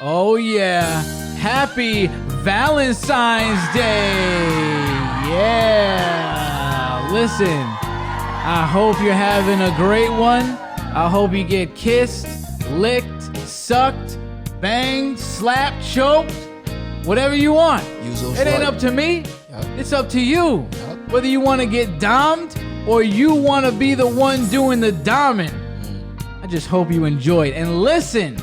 Oh, yeah. Happy Valentine's Day. Yeah. Listen, I hope you're having a great one. I hope you get kissed, licked, sucked, banged, slapped, choked, whatever you want. It ain't up to me. Yep. It's up to you. Yep. Whether you want to get domed or you want to be the one doing the doming. I just hope you enjoyed. And listen,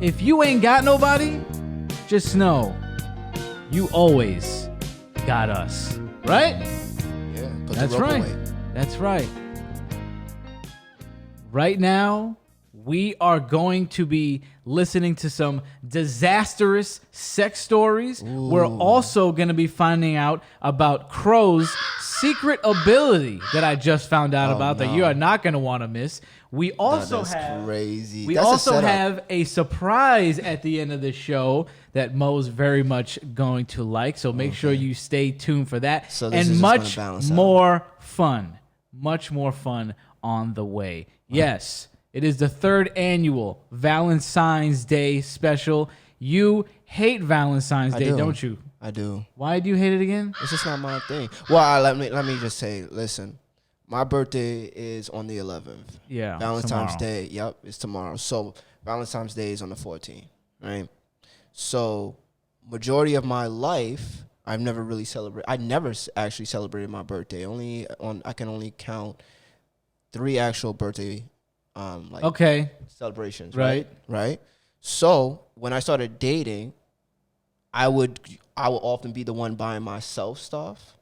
if you ain't got nobody, just know you always got us. Right? Yeah, that's right. Away. That's right. Right now, we are going to be listening to some disastrous sex stories. Ooh. We're also going to be finding out about Crow's secret ability that I just found out about that you are not going to want to miss. We also crazy. We also have a surprise at the end of the show that Mo's very much going to like. So make sure you stay tuned for that. So this and is much more fun. Much more fun on the way. Yes, it is the third annual Valentine's Day special. You hate Valentine's Day, don't you? I do. Why do you hate it again? It's just not my thing. Well, let me just say, listen. My birthday is on the 11th. Yeah. Valentine's Day, yep, it's tomorrow. So Valentine's Day is on the 14th, right? So majority of my life, I've never really celebrated. I never actually celebrated my birthday. I can only count 3 actual birthday celebrations. Right. So when I started dating, I would often be the one buying myself stuff.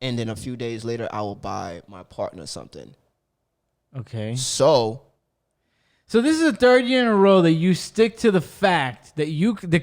And then a few days later, I will buy my partner something. Okay. So this is the third year in a row that you stick to the fact that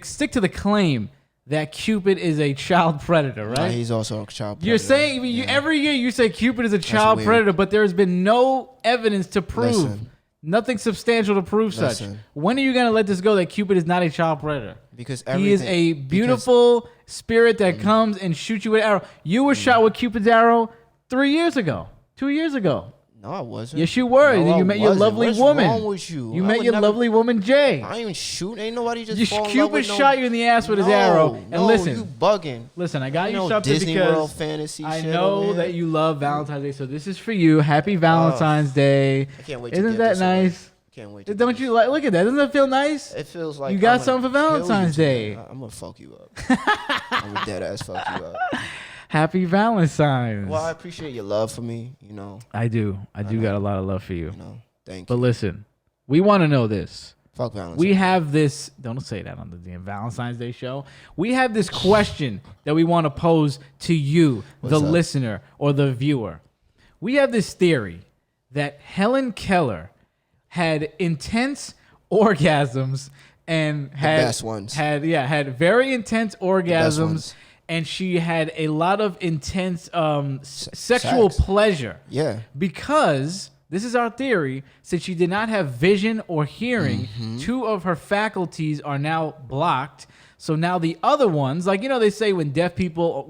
stick to the claim that Cupid is a child predator, right? No, he's also a child predator. You're saying every year you say Cupid is a child predator, but there has been no evidence to prove. Nothing substantial to prove such. When are you going to let this go that Cupid is not a child predator? Because he is a beautiful spirit that comes and shoots you with an arrow. You were shot with Cupid's arrow 3 years ago, 2 years ago. No, I wasn't. Yes, you were. No, you met your lovely woman. What's wrong with you? You met your lovely woman, Jay. I ain't even shoot. Ain't nobody just fall in love Cupid with shot you in the ass with his arrow. And listen, you bugging. Listen, I got you something Disney because World fantasy I shit know that you love Valentine's Day, so this is for you. Happy Valentine's Day. I can't wait to Isn't get that this nice? Away. Can't wait. Don't you like? Look at that. Doesn't that feel nice? It feels like you got something for Valentine's Day. I'm gonna fuck you up. I'm gonna dead ass fuck you up. Happy Valentine's. Well, I appreciate your love for me. You know. I do got a lot of love for you. Thank you. But listen, we want to know this. Fuck Valentine's. We have this. Don't say that on the damn Valentine's Day show. We have this question that we want to pose to you, the listener or the viewer. We have this theory that Helen Keller had intense orgasms and had the best ones. Had very intense orgasms, and she had a lot of intense sexual pleasure. Yeah. Because this is our theory, since she did not have vision or hearing, 2 of her faculties are now blocked. So now the other ones, like, they say when deaf people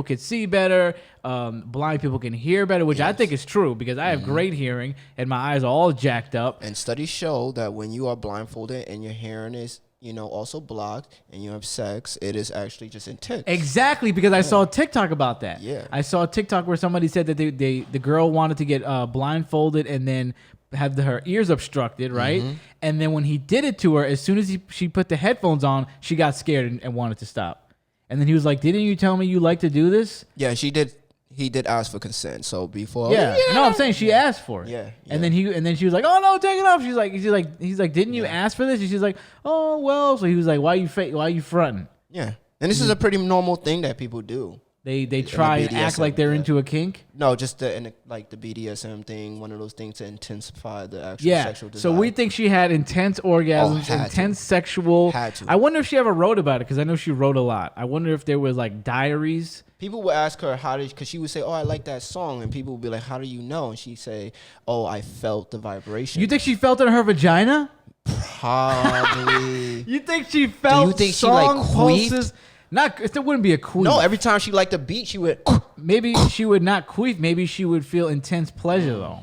could see better, blind people can hear better, which I think is true because I have great hearing and my eyes are all jacked up. And studies show that when you are blindfolded and your hearing is, also blocked and you have sex, it is actually just intense. Exactly, because I saw a TikTok about that. Yeah. I saw a TikTok where somebody said that the girl wanted to get blindfolded and then have her ears obstructed, right? And then when he did it to her, as soon as she put the headphones on, she got scared and wanted to stop. And then he was like, "Didn't you tell me you like to do this?" Yeah, she did. He did ask for consent. So before, no, I'm saying she asked for it. Yeah. And then she was like, "Oh no, take it off." He's like, "Didn't you ask for this?" And she's like, "Oh well." So he was like, "Why you fronting?" Yeah. And this is a pretty normal thing that people do. They try and act like they're into a kink? No, just the BDSM thing, one of those things to intensify the actual sexual desire. So we think she had intense orgasms, intense sexual. Had to. I wonder if she ever wrote about it, because I know she wrote a lot. I wonder if there was like diaries. People would ask her because she would say, "Oh, I like that song," and people would be like, "How do you know?" And she'd say, "Oh, I felt the vibration." You think she felt it in her vagina? Probably. You think she felt? Do you think song she pulses? It wouldn't be a queef. No, every time she liked the beat, she would. Maybe she would not queef. Maybe she would feel intense pleasure though.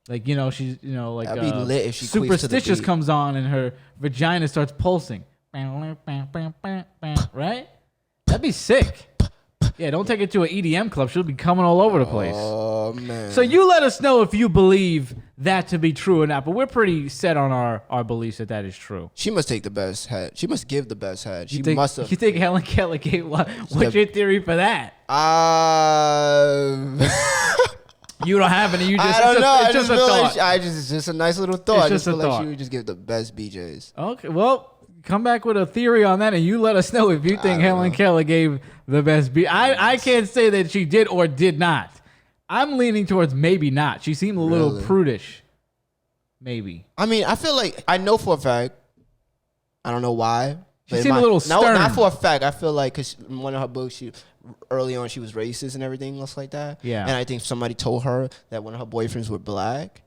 Like, she's, like that'd be lit if she queefs to the Superstitious beat. comes on and her vagina starts pulsing. right? That'd be sick. Yeah, don't take it to an EDM club. She'll be coming all over the place. Oh, man. So you let us know if you believe that to be true or not. But we're pretty set on our beliefs that is true. She must take the best head. She must give the best head. She think, must have. You think Helen Keller gave what? What's your theory for that? You don't have any. You just, I don't know. It's just a thought. It's just a nice little thought. It's I just just a feel like thought. she would just give the best BJs. Okay, well, come back with a theory on that, and you let us know if you think Helen Keller gave the best I can't say that she did or did not. I'm leaning towards maybe not. She seemed a little prudish. Maybe. I mean, I feel like I know for a fact. I don't know why. She seemed a little stern. No, not for a fact. I feel like because in one of her books, early on she was racist and everything else like that. Yeah. And I think somebody told her that one of her boyfriends were black,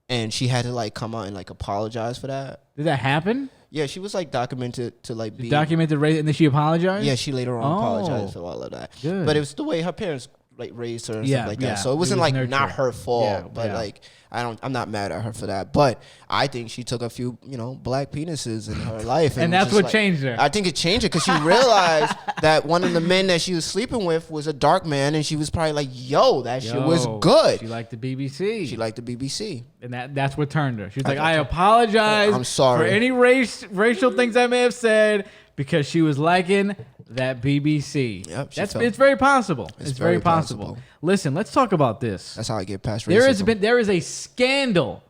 and she had to like come out and like apologize for that. Did that happen? Yeah, she was like documented to like be documented race, and then she apologized. Yeah, she later on apologized for all of that. Good. But it was the way her parents like raised her and Yeah, stuff like that. yeah. So it wasn't It was like not her fault. Yeah, but yeah. like I'm not mad at her for that. But I think she took a few, black penises in her life. And that's just what like, changed her. I think it changed her because she realized that one of the men that she was sleeping with was a dark man, and she was probably like, yo, that shit was good. She liked the BBC. She liked the BBC. And that's what turned her. She was like, I apologize I'm sorry for any racial things I may have said, because she was liking that BBC. Yep, it's very possible. It's very possible. Listen, let's talk about this. That's how I get past racism. There is a scandal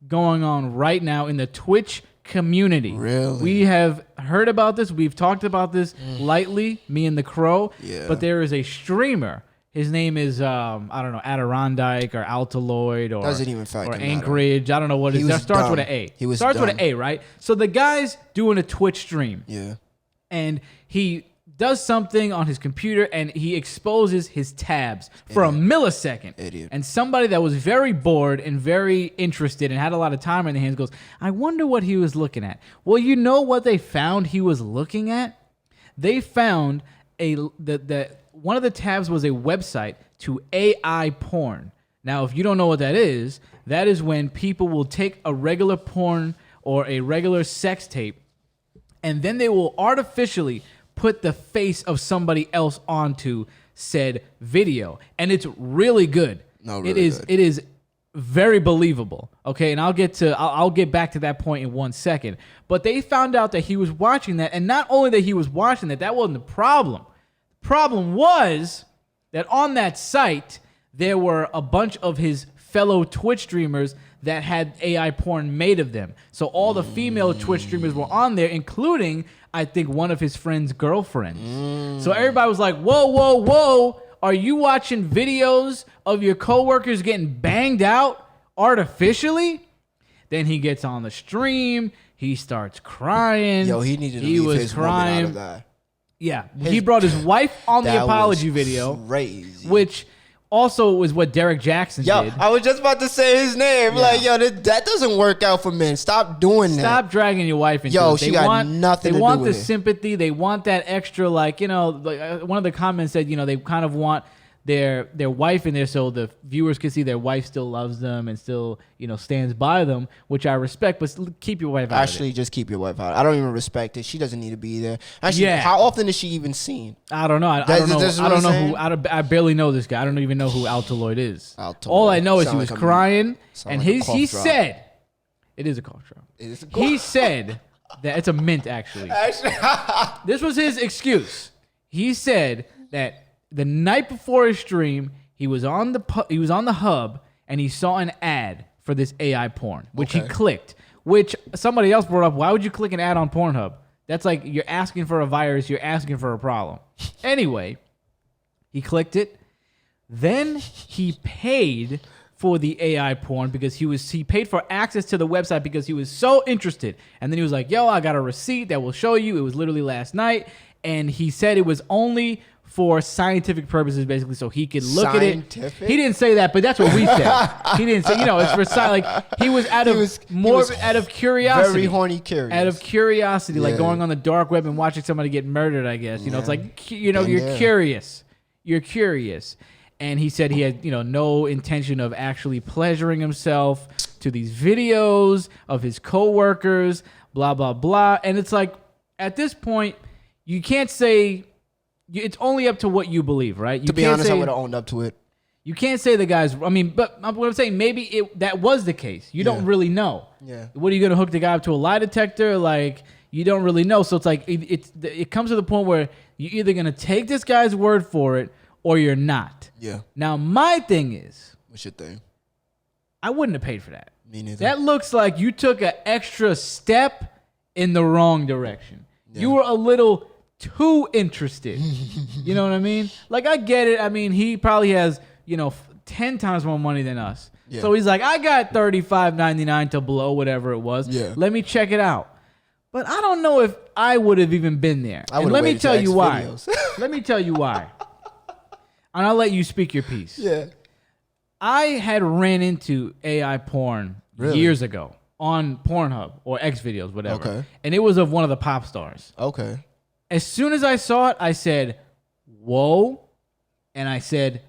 going on right now in the Twitch community. Really? We have heard about this. We've talked about this lightly, me and the Crow. Yeah. But there is a streamer. His name is I don't know, Adirondack or Altaloid or Doesn't even fucking matter. Anchorage. I don't know what it is. That starts with an A. He was starts with dumb. an A, right? So the guy's doing a Twitch stream. Yeah. And he does something on his computer and he exposes his tabs for a millisecond. Idiot. And somebody that was very bored and very interested and had a lot of time in their hands goes, I wonder what he was looking at. Well, you know what they found he was looking at? They found one of the tabs was a website to AI porn. Now, if you don't know what that is when people will take a regular porn or a regular sex tape, and then they will artificially put the face of somebody else onto said video. And it's really good. No, really good. It is very believable. Okay, and I'll get back to that point in 1 second. But they found out that he was watching that, and not only that he was watching that wasn't the problem. The problem was that on that site, there were a bunch of his fellow Twitch streamers that had AI porn made of them. So all the female Twitch streamers were on there, including, I think, one of his friend's girlfriends. So everybody was like, whoa, whoa, whoa. Are you watching videos of your coworkers getting banged out artificially? Then he gets on the stream. He starts crying. Yo, he needed to leave his woman out of that. Yeah. He brought his wife on the apology video. Crazy. Which also was what Derek Jackson did. I was just about to say his name. Yeah. Like, yo, that doesn't work out for men. Stop doing that. Stop dragging your wife into Yo, it. she got nothing to do with it. They want the sympathy. They want that extra, like, one of the comments said, they kind of want their wife in there so the viewers can see their wife still loves them and still, stands by them, which I respect, but keep your wife out Actually, of it. just keep your wife out. I don't even respect it. She doesn't need to be there. Actually, Yeah. how often is she even seen? I don't know. I don't know. I barely know this guy. I don't even know who Altaloid is. All I know is he was crying, and he said, it is a cough drop. He said that it's a mint, actually. This was his excuse. He said that the night before his stream, he was on the hub and he saw an ad for this AI porn, which he clicked. Which somebody else brought up. Why would you click an ad on Pornhub? That's like you're asking for a virus. You're asking for a problem. Anyway, he clicked it. Then he paid for the AI porn because he paid for access to the website because he was so interested. And then he was like, "Yo, I got a receipt that will show you. It was literally last night." And he said it was only for scientific purposes, basically, so he could look at it. He didn't say that, but that's what we said. He didn't say, it's for he was out of curiosity. Very horny curious. Out of curiosity, like going on the dark web and watching somebody get murdered, I guess. It's like, you're curious. You're curious. And he said he had, no intention of actually pleasuring himself to these videos of his coworkers, blah, blah, blah. And it's like, at this point, you can't say it's only up to what you believe, right? To be honest, I would have owned up to it. You can't say the guy's. I mean, but what I'm saying, maybe that was the case. You don't really know. Yeah. What are you gonna hook the guy up to a lie detector? Like, you don't really know. So it's like it comes to the point where you're either gonna take this guy's word for it or you're not. Yeah. Now my thing is, what's your thing? I wouldn't have paid for that. Me neither. That looks like you took an extra step in the wrong direction. Yeah. You were a little too interested. You know what I mean? Like, I get it. I mean, he probably has, 10 times more money than us. Yeah. So he's like, I got $35.99 to blow, whatever it was. Yeah. Let me check it out. But I don't know if I would have even been there. And let me tell you why. Let me tell you why. And I'll let you speak your piece. Yeah. I had ran into AI porn years ago on Pornhub or X videos, whatever. Okay. And it was of one of the pop stars. Okay. As soon as I saw it, I said, whoa. And I said,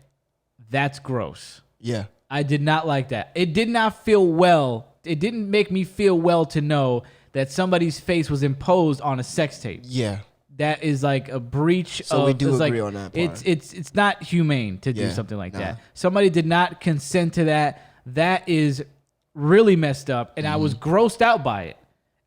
that's gross. Yeah. I did not like that. It did not feel well. It didn't make me feel well to know that somebody's face was imposed on a sex tape. Yeah. That is like a breach. So we do agree on that part. It's not humane to do something like that. Somebody did not consent to that. That is really messed up. And I was grossed out by it.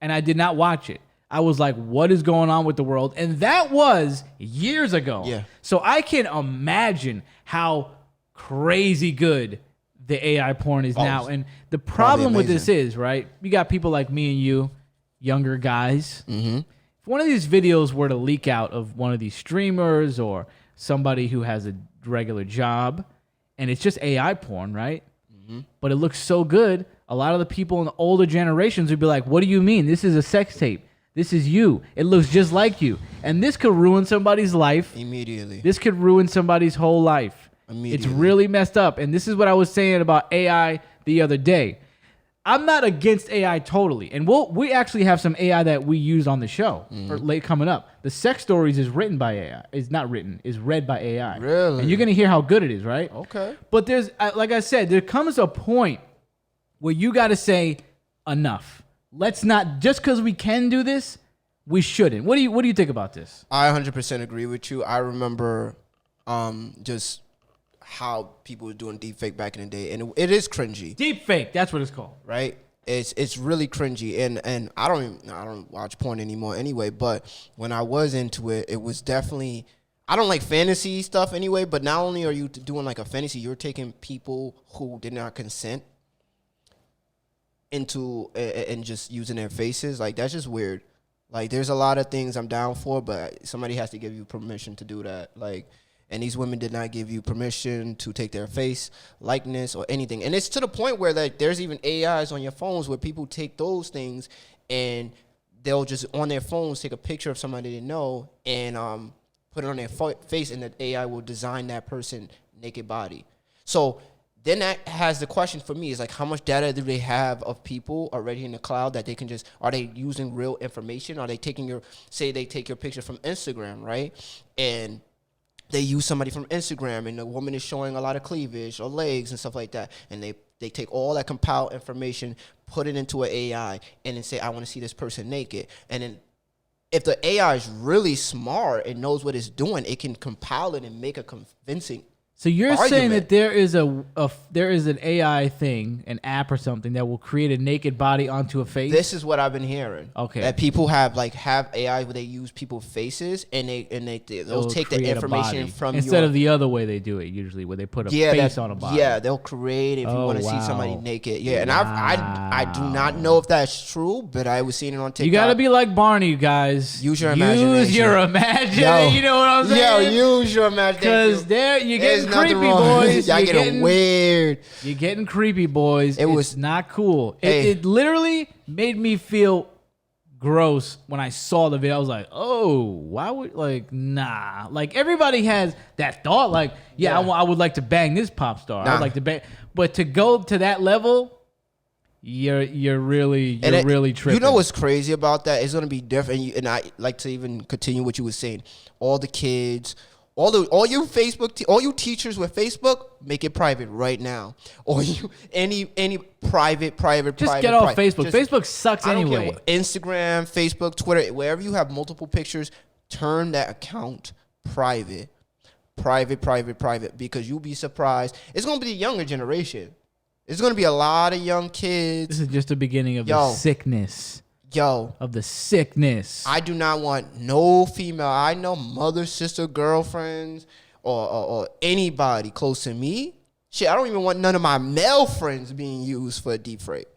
And I did not watch it. I was like, what is going on with the world? And that was years ago. Yeah. So I can imagine how crazy good the AI porn is now. And the problem with this is, right, you got people like me and you, younger guys. Mm-hmm. If one of these videos were to leak out of one of these streamers or somebody who has a regular job, and it's just AI porn, right? Mm-hmm. But it looks so good, a lot of the people in the older generations would be like, what do you mean? This is a sex tape. This is you. It looks just like you. And this could ruin somebody's life. Immediately. This could ruin somebody's whole life. It's really messed up. And this is what I was saying about AI the other day. I'm not against AI totally. And we actually have some AI that we use on the show for late coming up. The Sex Stories is written by AI. It's not written. It's read by AI. Really? And you're going to hear how good it is, right? Okay. But there's, like I said, there comes a point where you got to say enough. Let's not, just because we can do this, we shouldn't. What do you think about this? I 100% agree with you. I remember just how people were doing deepfake back in the day, and it is cringy. Deepfake, that's what it's called, right? It's really cringy, and I don't watch porn anymore anyway. But when I was into it, it was definitely. I don't like fantasy stuff anyway. But not only are you doing like a fantasy, you're taking people who did not consent into and just using their faces. Like, that's just weird. Like, there's a lot of things I'm down for, but somebody has to give you permission to do that. Like, and these women did not give you permission to take their face likeness or anything. And it's to the point where like there's even AIs on your phones where people take those things and they'll just on their phones take a picture of somebody they know and put it on their face, and the AI will design that person naked body. So then that has the question for me is like, how much data do they have of people already in the cloud that they can just, are they using real information? Are they taking say they take your picture from Instagram, right? And they use somebody from Instagram and the woman is showing a lot of cleavage or legs and stuff like that. And they take all that compiled information, put it into an AI, and then say, I want to see this person naked. And then if the AI is really smart and knows what it's doing, it can compile it and make a convincing So you're argument. saying that there is an AI thing, an app or something that will create a naked body onto a face? This is what I've been hearing. Okay. That people have AI where they these people's faces and they'll take the information from instead of the other way they do it usually, where they put a face on a body. Yeah, they'll create if you want to see somebody naked. Yeah, and I do not know if that's true, but I was seeing it on TikTok. You gotta be like Barney, you guys. Use your imagination. Use your imagination. You know what I'm saying? Yo, use your imagination. Because you getting creepy, boys. Y'all getting weird. You're getting creepy, boys. It was not cool. It literally made me feel gross when I saw the video. I was like, oh, why would, nah. Like, everybody has that thought, like, I would like to bang this pop star. I would like to bang. But to go to that level, you're really tripping. You know what's crazy about that? It's going to be different. And I like to even continue what you were saying. All the kids, All you all you teachers with Facebook, make it private right now. Or you any private. Just get off Facebook. Facebook sucks I don't anyway. care what, Instagram, Facebook, Twitter, wherever you have multiple pictures, turn that account private. Private, because you'll be surprised. It's gonna be the younger generation. It's gonna be a lot of young kids. This is just the beginning of the sickness. Of the sickness. I do not want no female. I know mother, sister, girlfriends, or anybody close to me. Shit, I don't even want none of my male friends being used for a deep freight.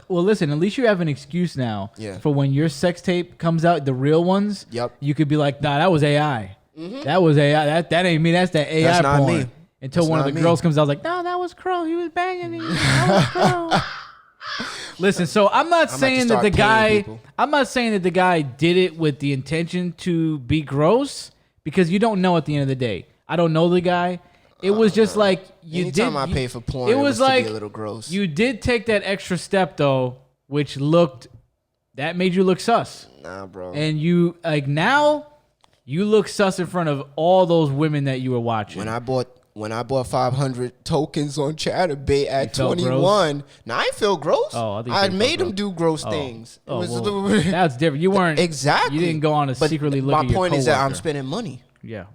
Well, listen, at least you have an excuse now for when your sex tape comes out, the real ones. Yep. You could be like, nah, that was AI. That was AI. That ain't me. That's that AI That's not porn. me. Until one of the girls comes out like, no, that was Crow. He was banging me. That was Crow. Listen, so I'm not saying that the guy did it with the intention to be gross, because you don't know at the end of the day. I don't know the guy. It was just like Anytime I pay for porn, it was like to be a little gross. You did take that extra step though, which made you look sus. Nah, bro. And you now you look sus in front of all those women that you were watching. When I bought 500 tokens on Chatterbait at 21, now I feel gross. I made him do gross things. That's different. You weren't exactly. You didn't go on to secretly look at your My point is that I'm coworker. spending money. Yeah.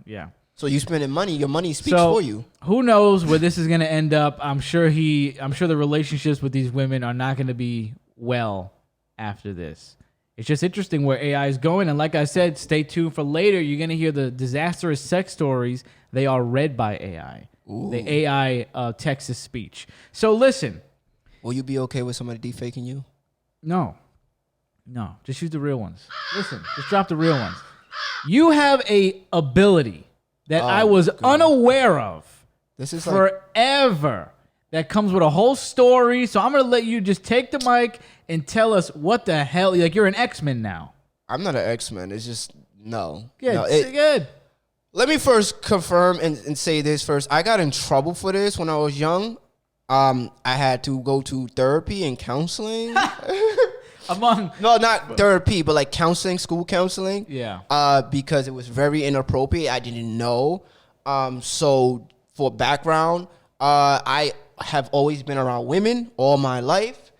So you spending money, your money speaks for you. Who knows where this is going to end up? I'm sure the relationships with these women are not going to be well after this. It's just interesting where AI is going. And like I said, stay tuned for later. You're going to hear the disastrous sex stories. They are read by AI. Ooh. The AI text-to speech. So listen. Will you be okay with somebody defaking you? No. Just use the real ones. Listen, just drop the real ones. You have a ability that I was unaware of forever. That comes with a whole story. So I'm going to let you just take the mic and tell us what the hell. Like, you're an X-Men now. I'm not an X-Men. It's just, no. Good. Let me first confirm and say this first. I got in trouble for this when I was young. I had to go to therapy and counseling. No, not therapy, but like counseling, school counseling. Yeah. Because it was very inappropriate. I didn't know. So for background, I have always been around women all my life.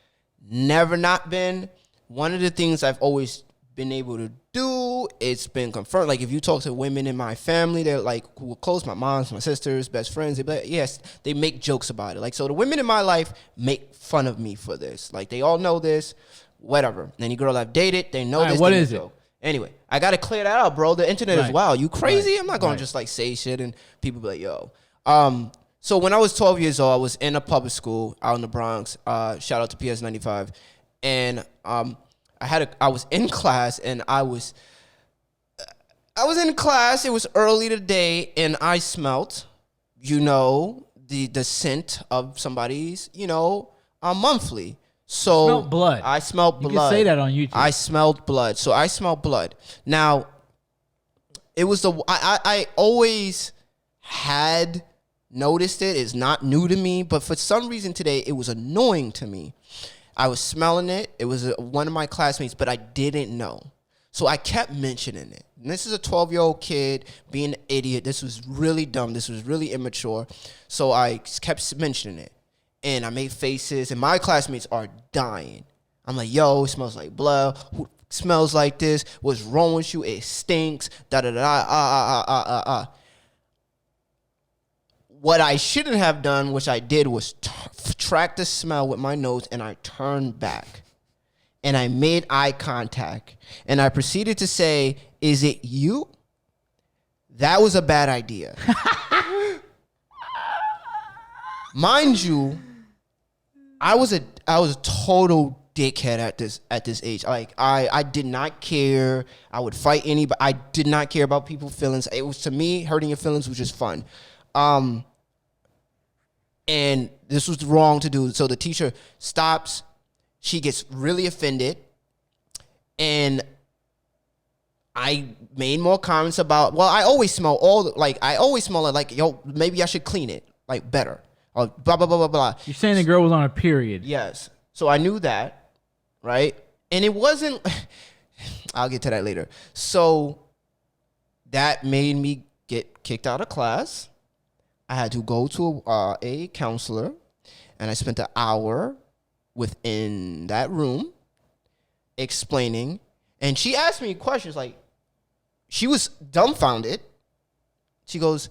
Never not been. One of the things I've always been able to do, it's been confirmed. Like, if you talk to women in my family, they're like, who were close, my moms, my sisters, best friends, they're like, yes, they make jokes about it. Like, so the women in my life make fun of me for this. Like, they all know this, whatever. Any girl I've dated, they know this. What is it? Anyway, I got to clear that out, bro. The internet is wild. You crazy? I'm not going to just like say shit and people be like, yo. So when I was 12 years old, I was in a public school out in the Bronx. Shout out to PS 95. And I was in class, and I was in class. It was early today, and I smelt, the scent of somebody's, monthly. So smelled blood. I smelled blood. You can say that on YouTube. I smelled blood. So I smelled blood. Now, it was I always had noticed it. It's not new to me, but for some reason today, it was annoying to me. I was smelling it. It was one of my classmates, but I didn't know. So I kept mentioning it. And this is a 12-year-old kid being an idiot. This was really dumb. This was really immature. So I kept mentioning it. And I made faces, and my classmates are dying. I'm like, yo, it smells like blood. Who smells like this? What's wrong with you? It stinks. Da-da-da. What I shouldn't have done, which I did, was track the smell with my nose, and I turned back. And I made eye contact. And I proceeded to say, is it you? That was a bad idea. Mind you, I was a total dickhead at this age. Like, I did not care. I would fight anybody. I did not care about people's feelings. It was, to me, hurting your feelings was just fun. And this was wrong to do. So the teacher stops. She gets really offended. And I made more comments about, well, I always smell like, yo, maybe I should clean it, like, better. Or blah, blah, blah, blah, blah. You're saying the girl was on a period. Yes. So I knew that, right? And it wasn't, I'll get to that later. So that made me get kicked out of class. I had to go to a counselor, and I spent an hour within that room explaining. And she asked me questions like, she was dumbfounded. She goes,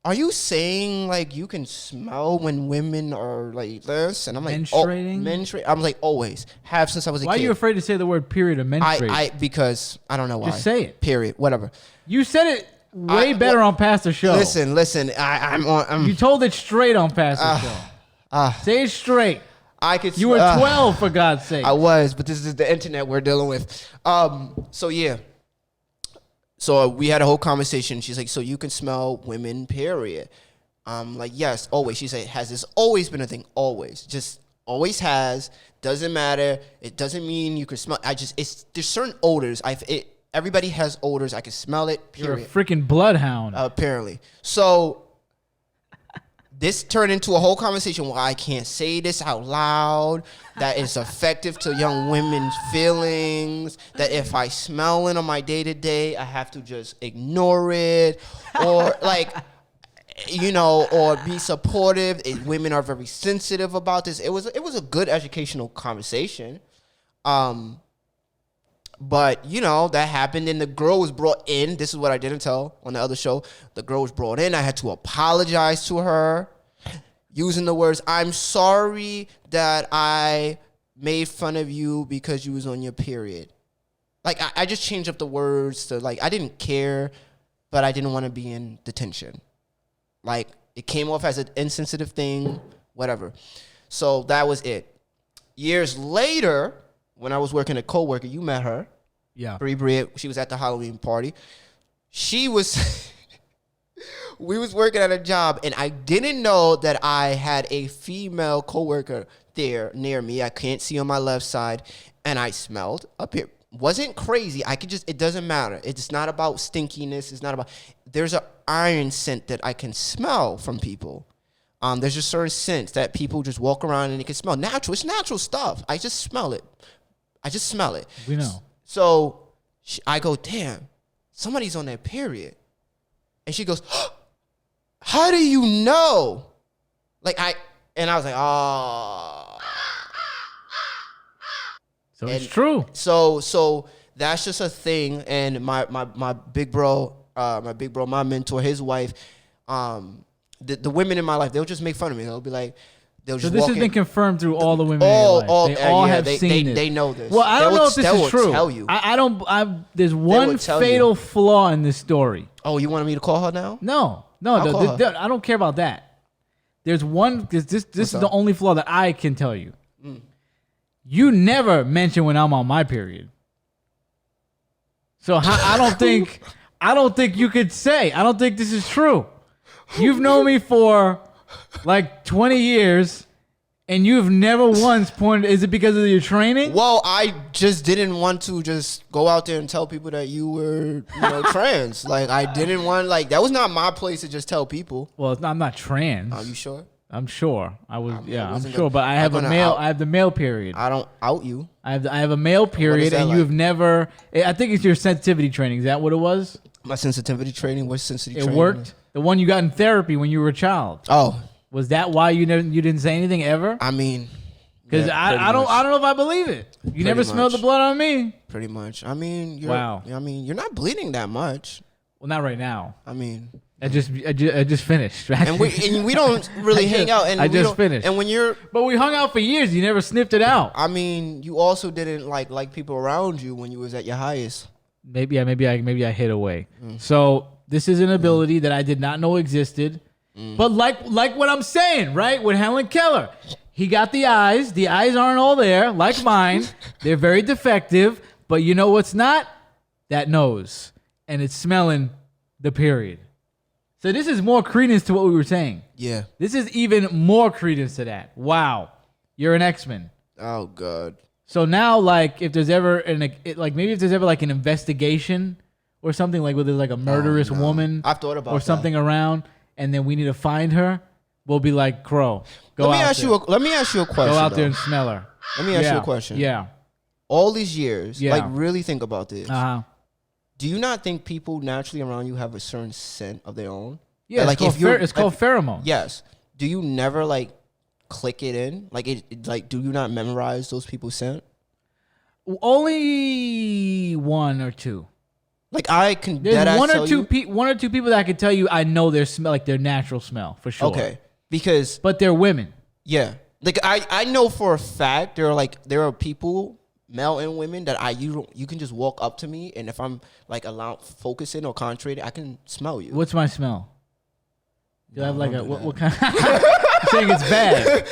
"Are you saying like you can smell when women are like this?" And I'm like, menstruating? Menstruate. I'm like, always have since I was a kid. Why are you afraid to say the word period or menstruate? Because I don't know why. Just say it. Period. Whatever. You said it way better on Pastor Show. Listen. I'm you told it straight on Pastor Show. Say it straight. I could. You were 12 for God's sake. I was, but this is the internet we're dealing with. So yeah. So we had a whole conversation. She's like, "So you can smell women, period." Like, yes, always. She said, "Has this always been a thing?" Always. Just always has. Doesn't matter. It doesn't mean you can smell. There's certain odors. Everybody has odors. I can smell it, period. You're a freaking bloodhound. Apparently. So this turned into a whole conversation where I can't say this out loud, that it's effective to young women's feelings, that if I smell it on my day-to-day, I have to just ignore it, or like, or be supportive. Women are very sensitive about this. It was a good educational conversation. But, that happened, and the girl was brought in. This is what I didn't tell on the other show. The girl was brought in. I had to apologize to her using the words, "I'm sorry that I made fun of you because you was on your period." Like, I just changed up the words to, like, I didn't care, but I didn't want to be in detention. Like, it came off as an insensitive thing, whatever. So that was it. Years later, when I was working at a coworker, you met her. Yeah. Brie Brie, she was at the Halloween party. She was, we was working at a job, and I didn't know that I had a female coworker there near me. I can't see on my left side, and I smelled up here. Wasn't crazy. It doesn't matter. It's not about stinkiness. It's not about, there's an iron scent that I can smell from people. There's just certain scents that people just walk around and they can smell. Natural. It's natural stuff. I just smell it. We know. So I go, "Damn, somebody's on their period." And she goes, "How do you know?" I was like, "Oh." So it's true. So that's just a thing. And my big bro, my mentor, his wife, the women in my life, they'll just make fun of me. They'll be like, they'll just so this walk has in. been confirmed through all the women in your life. They all have seen it. They know this. Well, I don't know if this is true. Tell you. There's one fatal flaw in this story. Oh, you wanted me to call her now? No, call her. I don't care about that. There's one, because this is the only flaw that I can tell you. You never mention when I'm on my period. So I don't think you could say. I don't think this is true. You've known me for like 20 years, and you've never once pointed. Is it because of your training? Well, I just didn't want to just go out there and tell people that you were, trans. Like, I didn't want, that was not my place to just tell people. Well, I'm not trans. Are you sure? I'm sure. I'm sure. But I have I have the male period. I don't out you. I have a male period, and you have never. I think it's your sensitivity training. Is that what it was? My sensitivity training. What's sensitivity training? It worked. The one you got in therapy when you were a child. Oh, was that why you didn't say anything ever? I mean, because I don't know if I believe it. You never smelled the blood on me. Pretty much. I mean, wow. I mean, you're not bleeding that much. Well, not right now. I mean. I just finished. And we don't really hang out. And I just finished. And but we hung out for years. You never sniffed it out. I mean, you also didn't like people around you when you was at your highest. Maybe I hid away. So this is an ability that I did not know existed. But like what I'm saying, right? With Helen Keller, he got the eyes. The eyes aren't all there, like mine. They're very defective. But you know what's not? That nose, and it's smelling the period. So this is more credence to what we were saying. Yeah. This is even more credence to that. Wow. You're an X-Men. Oh, God. So now, if there's ever maybe if there's ever an investigation or something, where there's a murderous woman I've thought about or something around, and then we need to find her, we'll be like, Crow, let me ask you a question. Go out there and smell her. Let me ask you a question. Yeah. All these years, really think about this. Uh-huh. Do you not think people naturally around you have a certain scent of their own? Yeah, like it's called pheromone. Yes. Do you never like click it in? Like like do you not memorize those people's scent? Only one or two. Like I can. There's one or two people that I can tell you I know their smell, like their natural smell for sure. Okay, because but they're women. Yeah, like I know for a fact there are people, male and women, that you can just walk up to me, and if I'm like focusing or concentrating, I can smell you. What's my smell? Do I have like what kind? You're saying it's bad.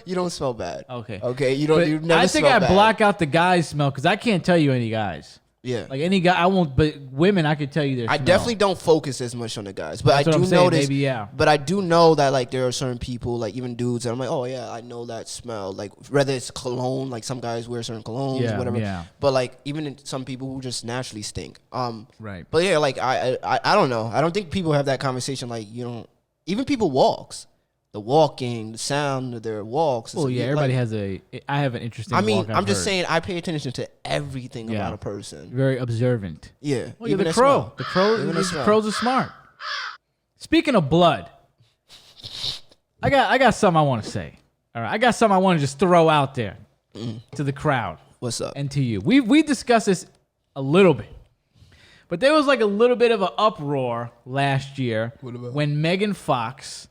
You don't smell bad. Okay. You don't. But You never. I think smell I bad. block out the guys' smell because I can't tell you any guys. Yeah. Like any guy, I won't. But women, I could tell you their smell. I definitely don't focus as much on the guys, but That's I what do I'm saying, notice. maybe, yeah. But I do know that like there are certain people, like even dudes, that I'm like, oh yeah, I know that smell. Like whether it's cologne, like some guys wear certain colognes, whatever. Yeah. But like even some people who just naturally stink. Right. But yeah, like I don't know. I don't think people have that conversation. Like you don't. Even people walks. The walking, the sound of their walks. Oh yeah, everybody has I have an interesting. I mean, I'm just saying, I pay attention to everything about a person. Very observant. Yeah, well, you're the crow. The crows are smart. Speaking of blood, I got something I want to say. All right, I got something I want to just throw out there to the crowd. What's up? And to you, we discussed this a little bit, but there was like a little bit of an uproar last year when Megan Fox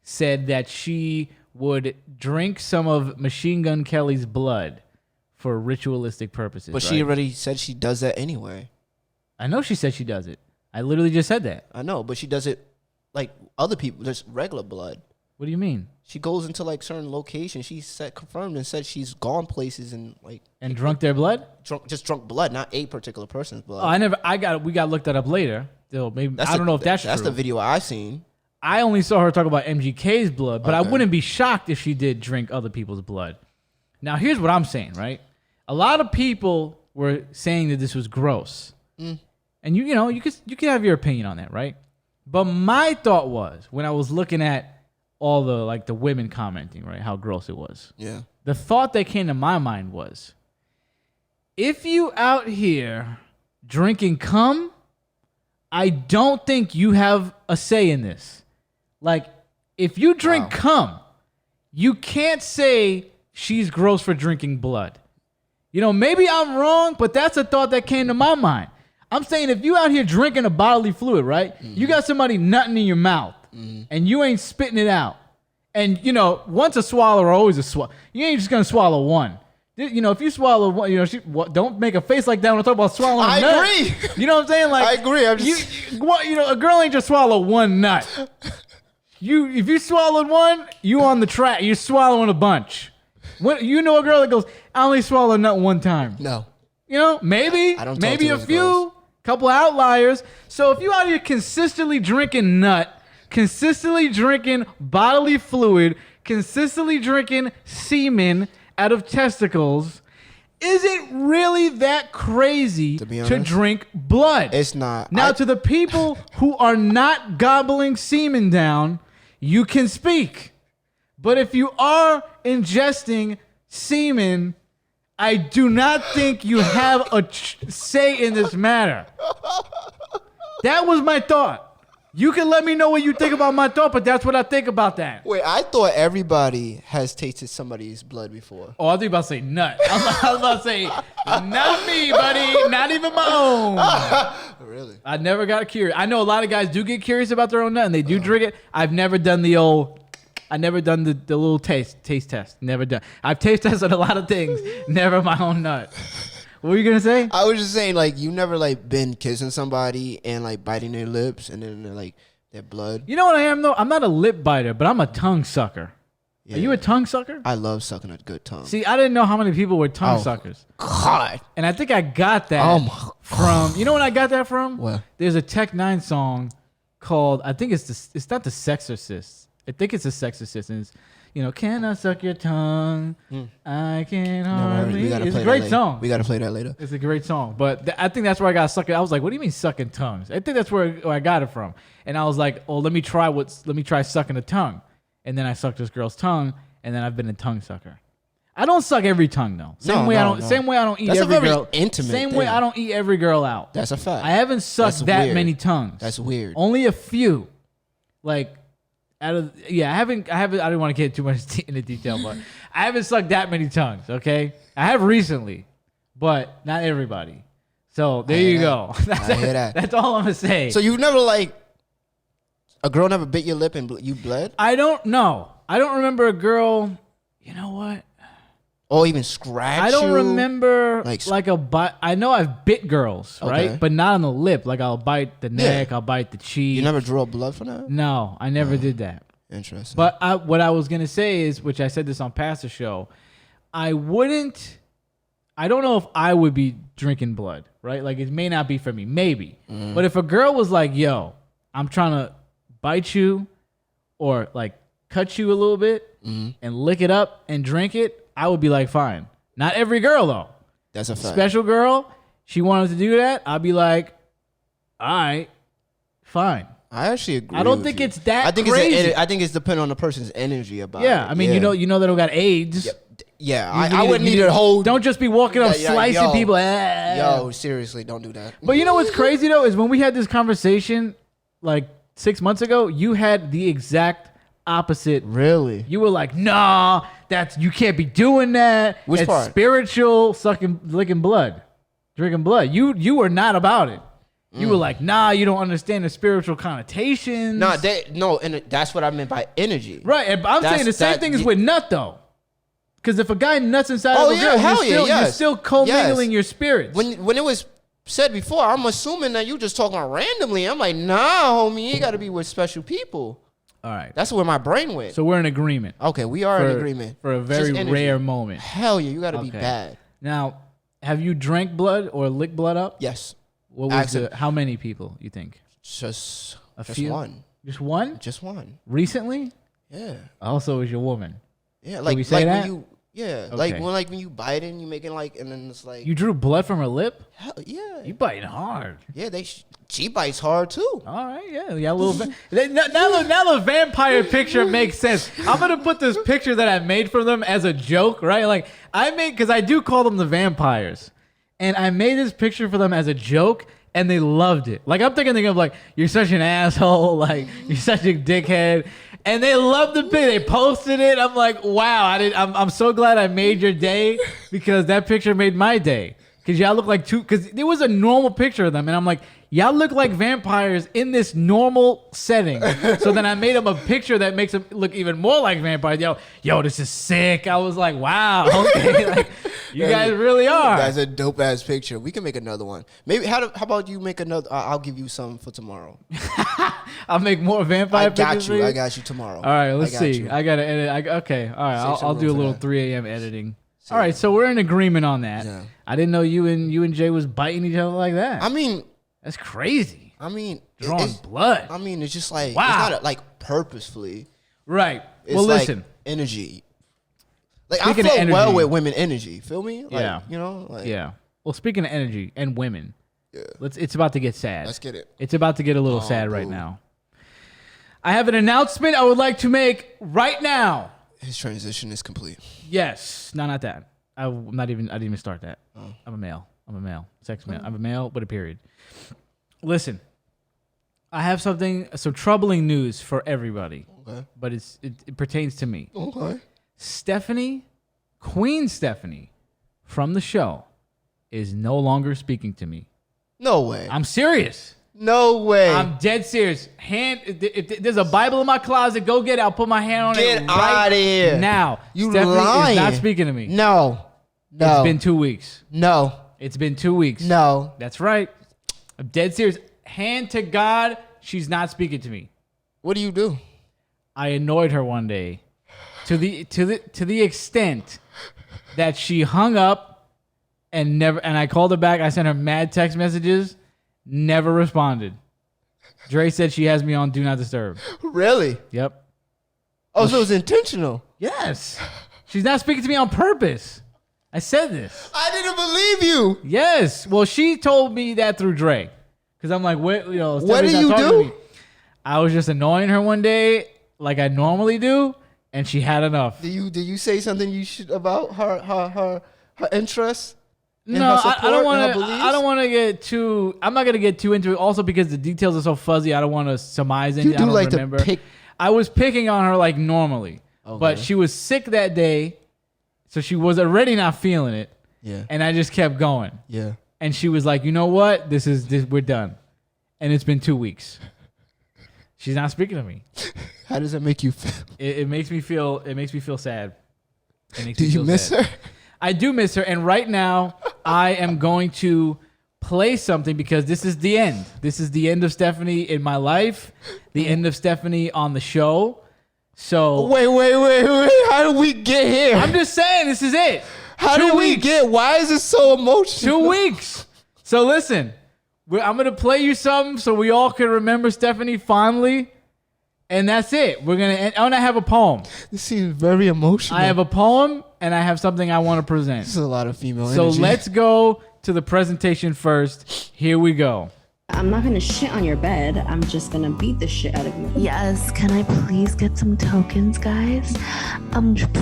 said that she would drink some of Machine Gun Kelly's blood for ritualistic purposes. But she already said she does that anyway. I know she said she does it. I literally just said that. I know, but she does it like other people. There's regular blood. What do you mean? She goes into like certain locations. She confirmed and said she's gone places and like drunk their blood. Drunk blood, not a particular person's blood. Oh, we got to look that up later. So maybe I don't know if that's true. That's the video I seen. I only saw her talk about MGK's blood, but I wouldn't be shocked if she did drink other people's blood. Now, here's what I'm saying, right? A lot of people were saying that this was gross. And you know, you could have your opinion on that, right? But my thought was, when I was looking at all the women commenting, right, how gross it was. Yeah. The thought that came to my mind was, if you out here drinking cum, I don't think you have a say in this. Like, if you drink cum, you can't say she's gross for drinking blood. You know, maybe I'm wrong, but that's a thought that came to my mind. I'm saying if you out here drinking a bodily fluid, right? You got somebody nutting in your mouth, and you ain't spitting it out. And, you know, once a swallower, always a swallow. You ain't just going to swallow one. You know, if you swallow one, you know, don't make a face like that when I talk about swallowing a nut. I agree. You know what I'm saying? Like, I agree. I'm just... you know, a girl ain't just swallow one nut. If you swallowed one, you on the track. You're swallowing a bunch. You know a girl that goes, I only swallow a nut one time. No. You know, maybe a few, couple outliers. So if you out here consistently drinking nut, consistently drinking bodily fluid, consistently drinking semen out of testicles, is it really that crazy to drink blood? It's not. Now, to the people who are not gobbling semen down, you can speak. But if you are ingesting semen, I do not think you have a say in this matter. That was my thought. You can let me know what you think about my thought, but that's what I think about that. Wait, I thought everybody has tasted somebody's blood before. Oh, I think you about to say nut. I was about to say, not me, buddy. Not even my own. Really? I never got curious. I know a lot of guys do get curious about their own nut, and they do drink it. I've never done the little taste test. Never done. I've taste tested a lot of things. Never my own nut. What were you gonna say? I was just saying, like, you never like been kissing somebody and like biting their lips and then like their blood. You know what I am though? I'm not a lip biter, but I'm a tongue sucker. Yeah. Are you a tongue sucker? I love sucking a good tongue. See, I didn't know how many people were tongue suckers. God. And I think I got that from. You know what I got that from? What? There's a Tech Nine song called. I think it's not the Sexorcist. I think it's the Sexorcist, and it's, you know, can I suck your tongue? I can hardly. It's a great song. We gotta play that later. It's a great song, but I think that's where I got sucked. I was like, what do you mean sucking tongues? I think that's where I got it from. And I was like, oh, let me try sucking a tongue. And then I sucked this girl's tongue, and then I've been a tongue sucker. I don't suck every tongue though. Same way I don't eat That's every a very girl. intimate Same thing. way I don't eat every girl out. That's a fact. I haven't sucked that many tongues. That's weird. Only a few. Like I didn't want to get too much into detail, but I haven't sucked that many tongues, okay? I have recently, but not everybody. So there you go. I hear that. That's all I'm gonna say. So you've never like a girl never bit your lip and you bled? I don't know. I don't remember a girl. You know what? Or even scratch I don't you? remember like a bite. I know I've bit girls, Okay. right? But not on the lip. Like I'll bite the neck. I'll bite the cheek. You never draw blood from that? No, I never did that. Interesting. But what I was gonna say is, which I said this on Pastor Show, I don't know if I would be drinking blood, right? Like it may not be for me, maybe. But if a girl was like, "Yo, I'm trying to bite you," or like cut you a little bit and lick it up and drink it, I would be like, fine. Not every girl though. That's a fact. Special girl, she wanted to do that, I'd be like, all right, fine. I actually agree. I don't with think you. it's that I think crazy. I think it's depending on the person's energy about it. Yeah, I mean, you know they don't got AIDS. Yeah, I wouldn't need a whole. Don't just be walking up Yeah, slicing yo. people. Yo, seriously, don't do that. But you know what's crazy though is when we had this conversation like 6 months ago, you had the exact opposite. Really? You were like, nah, you can't be doing that. Which it's part? Spiritual, licking blood, drinking blood. You were not about it. You were like, nah, you don't understand the spiritual connotations. And that's what I meant by energy. Right, and I'm saying the same thing is with nut though. Because if a guy nuts inside of a girl, you're still commingling your spirits. When it was said before, I'm assuming that you just talking randomly. I'm like, nah, homie, you got to be with special people. All right. That's where my brain went. So we're in agreement. Okay, we are in agreement. For a very rare moment. Hell yeah, you got to be bad. Now, have you drank blood or licked blood up? Yes. What was how many people you think? Just few? one. Just one? Just one. Recently? Yeah. Also, is your woman? Yeah, Can we say that? when you Okay. like when you bite it and you making like, and then it's like You drew blood from her lip? hell yeah. You biting hard. Yeah, she bites hard too. All right, yeah, a little. Now the vampire picture makes sense. I'm gonna put this picture that I made for them as a joke, right? Like because I do call them the vampires, and I made this picture for them as a joke, and they loved it. Like I'm thinking of like, you're such an asshole, like you're such a dickhead, and they loved the picture. They posted it. I'm like, wow, I'm so glad I made your day because that picture made my day. Because y'all look like because it was a normal picture of them, and I'm like, y'all look like vampires in this normal setting. So then I made them a picture that makes them look even more like vampires. Yo, this is sick. I was like, wow, okay, like you guys really are. That's a dope ass picture. We can make another one. Maybe how about you make another? I'll give you some for tomorrow. I'll make more vampire pictures. I got you tomorw. All right, let's see. I gotta edit. Okay, all right. I'll do a little 3 a.m. editing. All right, so we're in agreement on that. Yeah. I didn't know you and Jay was biting each other like that. I mean, that's crazy. I mean, drawing blood. I mean, it's just like wow. It's not like purposefully. Right. It's well, like listen. Energy. Like speaking I flow well with women energy. Feel me? Like, yeah. You know. Like, yeah. Well, speaking of energy and women, yeah. It's about to get sad. Let's get it. It's about to get a little sad right now. I have an announcement I would like to make right now. His transition is complete. Yes. No, not that. I didn't even start that. Oh. I'm a male. Sex male. I'm a male with a period. Listen, I have some troubling news for everybody. Okay. But it pertains to me. Okay. Queen Stephanie from the show is no longer speaking to me. No way. I'm serious. No way. I'm dead serious. If there's a Bible in my closet, go get it. I'll put my hand on it. Get out of here. Now. You Stephanie lying. is not speaking to me. No. It's been 2 weeks. No. It's been 2 weeks. No. That's right. I'm dead serious. Hand to God, she's not speaking to me. What do you do? I annoyed her one day to the extent that she hung up and I called her back. I sent her mad text messages, never responded. Dre said she has me on Do Not Disturb. Really? Yep. Oh, so it was intentional. Yes. She's not speaking to me on purpose. I said this. I didn't believe you. Yes. Well, she told me that through Dre. Because I'm like, what do you do? I was just annoying her one day like I normally do. and she had enough. Did you say something you should about her interests? No, I don't want to. I don't want to get too. I'm not gonna get too into it. Also, because the details are so fuzzy, I don't want to surmise anything. You do I don't like remember. to pick. I was picking on her like normally, Okay. but she was sick that day, so she was already not feeling it. Yeah. And I just kept going. Yeah. And she was like, "You know what? This. We're done." And it's been 2 weeks. She's not speaking to me. How does that make you feel? It makes me feel. It makes me feel sad. Do you miss her? I do miss her, and right now I am going to play something because this is the end. This is the end of Stephanie in my life, the end of Stephanie on the show. So Wait. How did we get here? I'm just saying, this is it. How did we get? Why is it so emotional? 2 weeks. So listen, I'm gonna play you something so we all can remember Stephanie fondly, and that's it. We're gonna. I'm gonna have a poem. This seems very emotional. I have a poem, and I have something I want to present. This is a lot of female So energy. let's go to the presentation first. Here we go. I'm not gonna shit on your bed. I'm just gonna beat the shit out of you. Yes, can I please get some tokens, guys?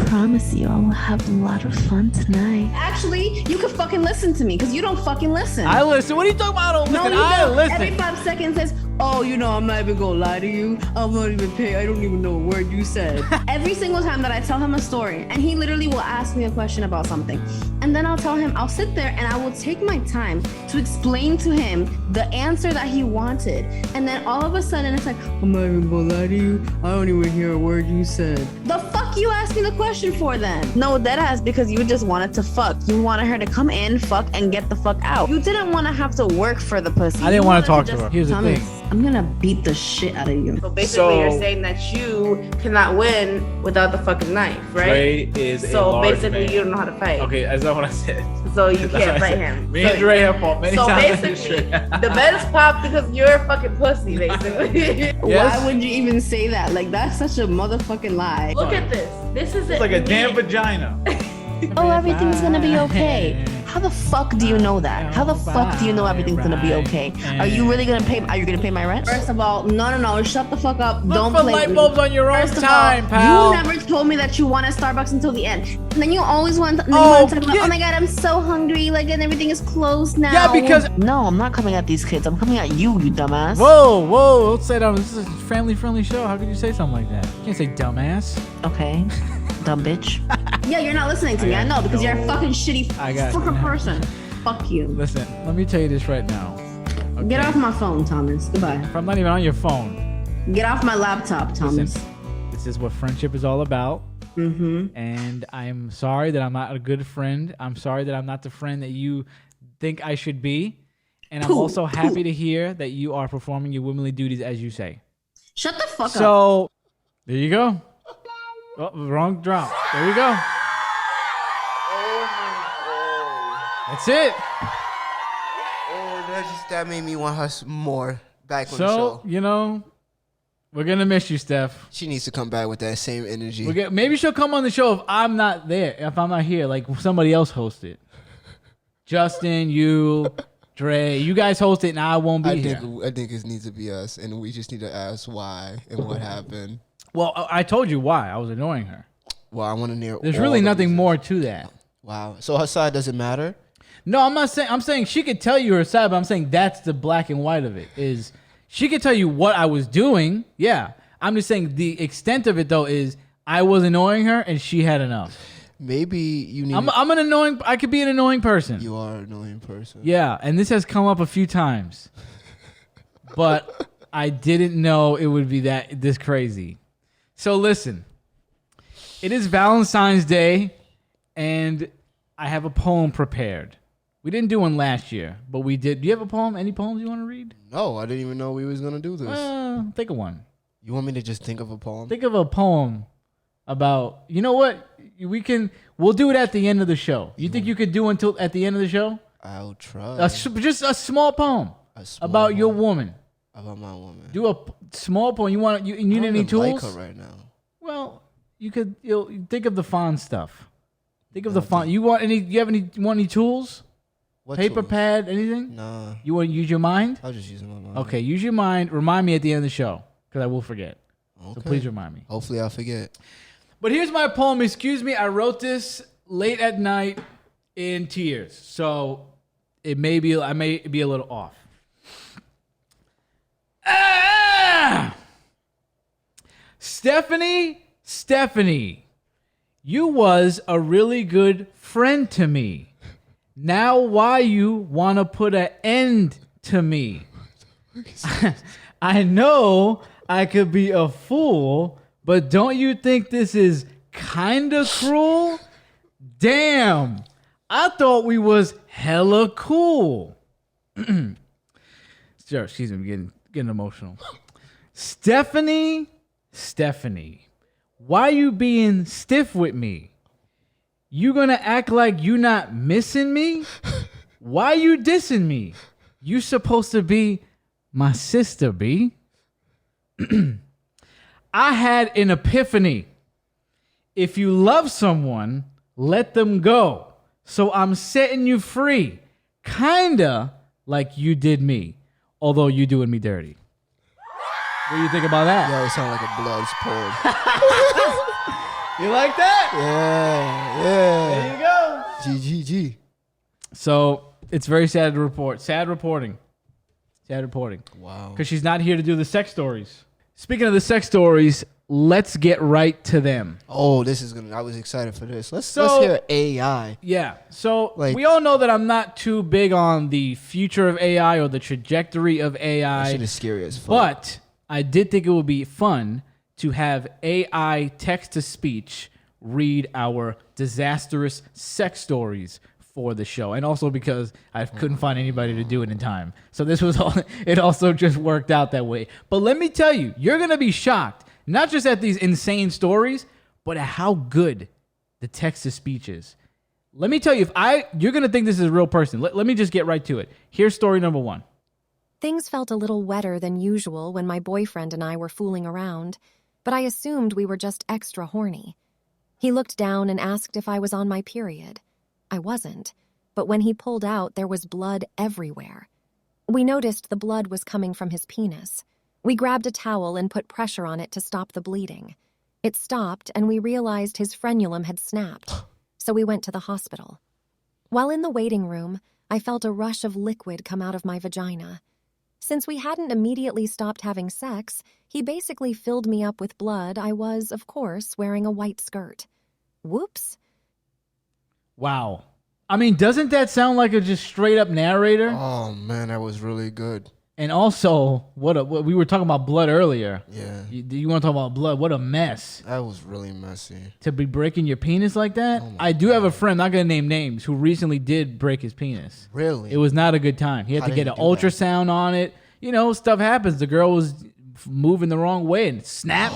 Promise you I will have a lot of fun tonight. Actually, you can fucking listen to me because you don't fucking listen. I listen. What are you talking about? I don't no, listen. you I don't. listen. Every 5 seconds says, "Oh, I'm not even gonna lie to you. I'm not even paying. I don't even know a word you said." Every single time that I tell him a story, and he literally will ask me a question about something, and then I'll tell him, I'll sit there and I will take my time to explain to him the answer that he wanted, and then all of a sudden it's like, "I'm not even gonna lie to you. I don't even hear a word you said." The fuck you asked me the question for then? No, deadass, because you just wanted to fuck. You wanted her to come in, fuck, and get the fuck out. You didn't want to have to work for the pussy. I didn't You want to wanted talk to her. just- Here's the Thomas, thing. I'm gonna beat the shit out of you. So basically, you're So- saying that you cannot win without the fucking knife, right? Dre is a So large basically, man. you don't know how to fight. Okay, that's not what I said. So you That's what can't I fight said. him. Me and Dre have fought many So times. basically, the bed is popped because you're a fucking pussy, basically. Yes. Why would you even say that? Like, that's such a motherfucking lie. Look at this. This is It's like a damn vagina. Oh, everything's gonna be okay. How the fuck do you know that? How the fuck do you know everything's gonna be okay? Are you really gonna pay? Are you gonna pay my rent? First of all, no, shut the fuck up. Look Don't for play light with bulbs me. on your own First of time, all, pal. You never told me that you wanted Starbucks until the end. And then you always want to Oh, talk about, yeah. oh my god, I'm so hungry, like, and everything is closed now. Yeah, because No, I'm not coming at these kids. I'm coming at you, you dumbass. whoa, don't say that. This is a family-friendly show. How could you say something like that? You can't say dumbass. Okay, dumb bitch. Yeah, you're not listening to me. I know, because you're a fucking shitty I got fucking you. person. Fuck you. Listen, let me tell you this right now. Okay? Get off my phone, Thomas. Goodbye. If I'm not even on your phone, Get off my laptop, Thomas. listen, this is what friendship is all about. Mm-hmm. And I'm sorry that I'm not a good friend. I'm sorry that I'm not the friend that you think I should be. And I'm also happy to hear that you are performing your womanly duties as you say. Shut the fuck up. So, there you go. Oh, wrong drop. There you go. That's it. Oh, that made me want her more back on the So, show. we're going to miss you, Steph. She needs to come back with that same energy. Maybe she'll come on the show if I'm not there, if I'm not here, like somebody else host it. Justin, you, Dre, you guys host it and I won't be here. I think it needs to be us, and we just need to ask why and what happened. Well, I told you why. I was annoying her. Well, I want to hear. There's all really the nothing reasons. more to that. Wow. So her side doesn't matter. No, I'm not saying. I'm saying she could tell you her side, but I'm saying that's the black and white of it. Is she could tell you what I was doing? Yeah, I'm just saying the extent of it though is I was annoying her and she had enough. Maybe you need. I'm an annoying. I could be an annoying person. You are an annoying person. Yeah, and this has come up a few times, but I didn't know it would be this crazy. So listen, it is Valentine's Day, and I have a poem prepared. We didn't do one last year, but we did. Do you have a poem? Any poems you want to read? No, I didn't even know we was gonna do this. Think of one. You want me to just think of a poem? Think of a poem about. You know what? We'll do it at the end of the show. You think you could do until at the end of the show? I'll try. Just a small poem A small about your poem woman. about my woman. Do a small poem. You want? You need I don't any even tools? like her right now. Well, you could. Think of the font stuff. Think of the font. You want any? You want any tools? What Paper, tools? pad, anything? Nah, You want to use your mind? I was just using my mind. Okay, use your mind. Remind me at the end of the show because I will forget. So Okay. please remind me. Hopefully, I'll forget. But here's my poem. Excuse me, I wrote this late at night in tears, so I may be a little off. Stephanie, you was a really good friend to me. Now why you want to put an end to me? I know I could be a fool, but don't you think this is kind of cruel? Damn, I thought we was hella cool. Sure, excuse me, getting emotional. Stephanie, why you being stiff with me? You gonna act like you not missing me? Why you dissing me? You supposed to be my sister, B. I had an epiphany. If you love someone, let them go. So I'm setting you free. Kinda like you did me. Although you doing me dirty. What do you think about that? Yo, it sound like a blood's poured. You like that? Yeah. There you go. GGG. So it's very sad to report. Sad reporting. Wow. Because she's not here to do the sex stories. Speaking of the sex stories, let's get right to them. Oh, this is gonna. I was excited for this. Let's So- hear AI. Yeah. So Like- we all know that I'm not too big on the future of AI or the trajectory of That AI. shit is scary as fuck. But I did think it would be fun to have AI text-to-speech read our disastrous sex stories for the show. And also because I couldn't find anybody to do it in time. So this was all, it also just worked out that way. But let me tell you, you're going to be shocked, not just at these insane stories, but at how good the text-to-speech is. Let me tell you, you're going to think this is a real person. Let me just get right to it. Here's story number 1. Things felt a little wetter than usual when my boyfriend and I were fooling around, but I assumed we were just extra horny. He looked down and asked if I was on my period. I wasn't, but when he pulled out, there was blood everywhere. We noticed the blood was coming from his penis. We grabbed a towel and put pressure on it to stop the bleeding. It stopped, and we realized his frenulum had snapped, so we went to the hospital. While in the waiting room, I felt a rush of liquid come out of my vagina. Since we hadn't immediately stopped having sex, he basically filled me up with blood. I was, of course, wearing a white skirt. Whoops. Wow. I mean, doesn't that sound like a just straight up narrator? Oh man, that was really good. And also, what we were talking about blood earlier. Yeah. You want to talk about blood? What a mess. That was really messy. To be breaking your penis like that? Oh my I do have a friend, not going to name names, who recently did break his penis. Really? It was not a good time. He had How to did get an he do that? ultrasound on it. You know, stuff happens. The girl was moving the wrong way and snap.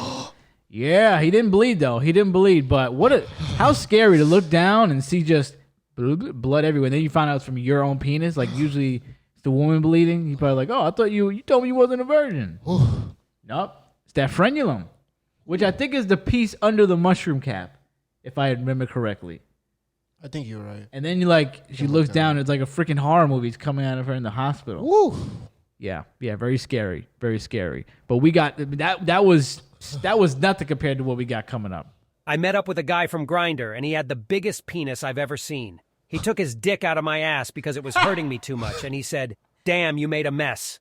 Yeah, he didn't bleed though. He didn't bleed, but how scary to look down and see just blood everywhere. And then you find out it's from your own penis. Like usually it's the woman bleeding. You're probably like, oh, I thought you told me you wasn't a virgin. Nope. It's that frenulum, which I think is the piece under the mushroom cap, if I remember correctly. I think you're right. And then she looks down. It's like a freaking horror movie. It's coming out of her in the hospital. Woo. Yeah, very scary, very scary. But we got that was nothing compared to what we got coming up. I met up with a guy from Grindr, and he had the biggest penis I've ever seen. He took his dick out of my ass because it was hurting me too much, and he said, "Damn, you made a mess."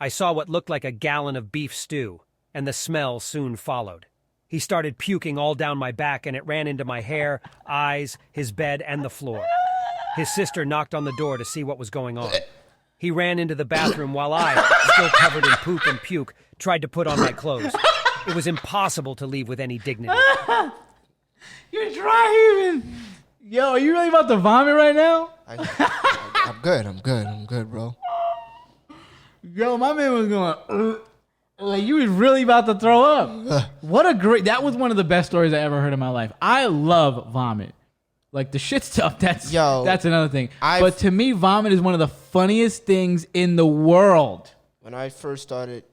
I saw what looked like a gallon of beef stew, and the smell soon followed. He started puking all down my back, and it ran into my hair, eyes, his bed, and the floor. His sister knocked on the door to see what was going on. He ran into the bathroom while I, still covered in poop and puke, tried to put on my clothes. It was impossible to leave with any dignity. You're driving. Yo, are you really about to vomit right now? I'm good, bro. Yo, my man was going, like you was really about to throw up. That was one of the best stories I ever heard in my life. I love vomit. Like the shit stuff, that's another thing. But to me, vomit is one of the funniest things in the world. When I first started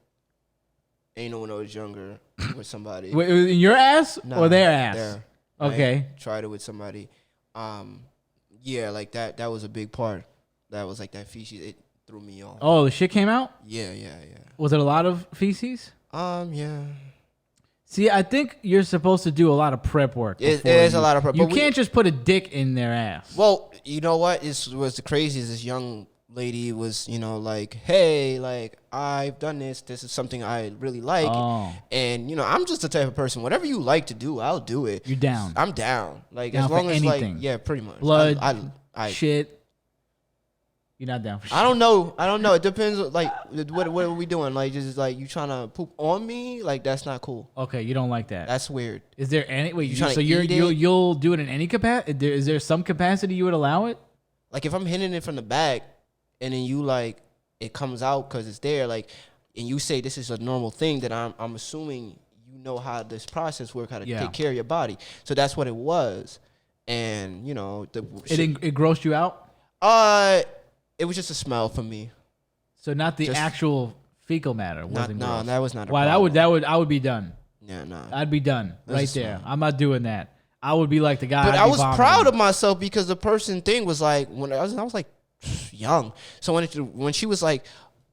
anal when I was younger with somebody. Wait, in your ass or their ass? There. Okay. I tried it with somebody. Yeah, like that was a big part. That was like that feces. It threw me off. Oh, the shit came out? Yeah. Was it a lot of feces? Yeah. See, I think you're supposed to do a lot of prep work. It is a lot of prep. You but can't just put a dick in their ass. Well, you know what? Was the craziest. This young lady was, like, hey, like, I've done this. This is something I really like. Oh. And, I'm just the type of person, whatever you like to do, I'll do it. You're down. I'm down. Like, Down as long for as, anything. like, yeah, pretty much. Blood, I shit. You're not down for shit. I don't know. It depends. Like, what are we doing? Like, just like you trying to poop on me? Like, that's not cool. Okay, you don't like that. That's weird. Is there any wait? You trying to eat it? You'll do it in any capacity? Is there some capacity you would allow it? Like, if I'm hitting it from the back, and then you like it comes out because it's there, like, and you say this is a normal thing, that I'm assuming you know how this process works, how to take care of your body. So that's what it was, and it grossed you out. It was just a smell for me. So not the actual fecal matter. Wasn't no, gross. that was not. Wow, I would be done. Yeah, no. I'd be done right there. I'm not doing that. I would be like the guy. But I was proud of myself because the person thing was like when I was like young. So when she was like,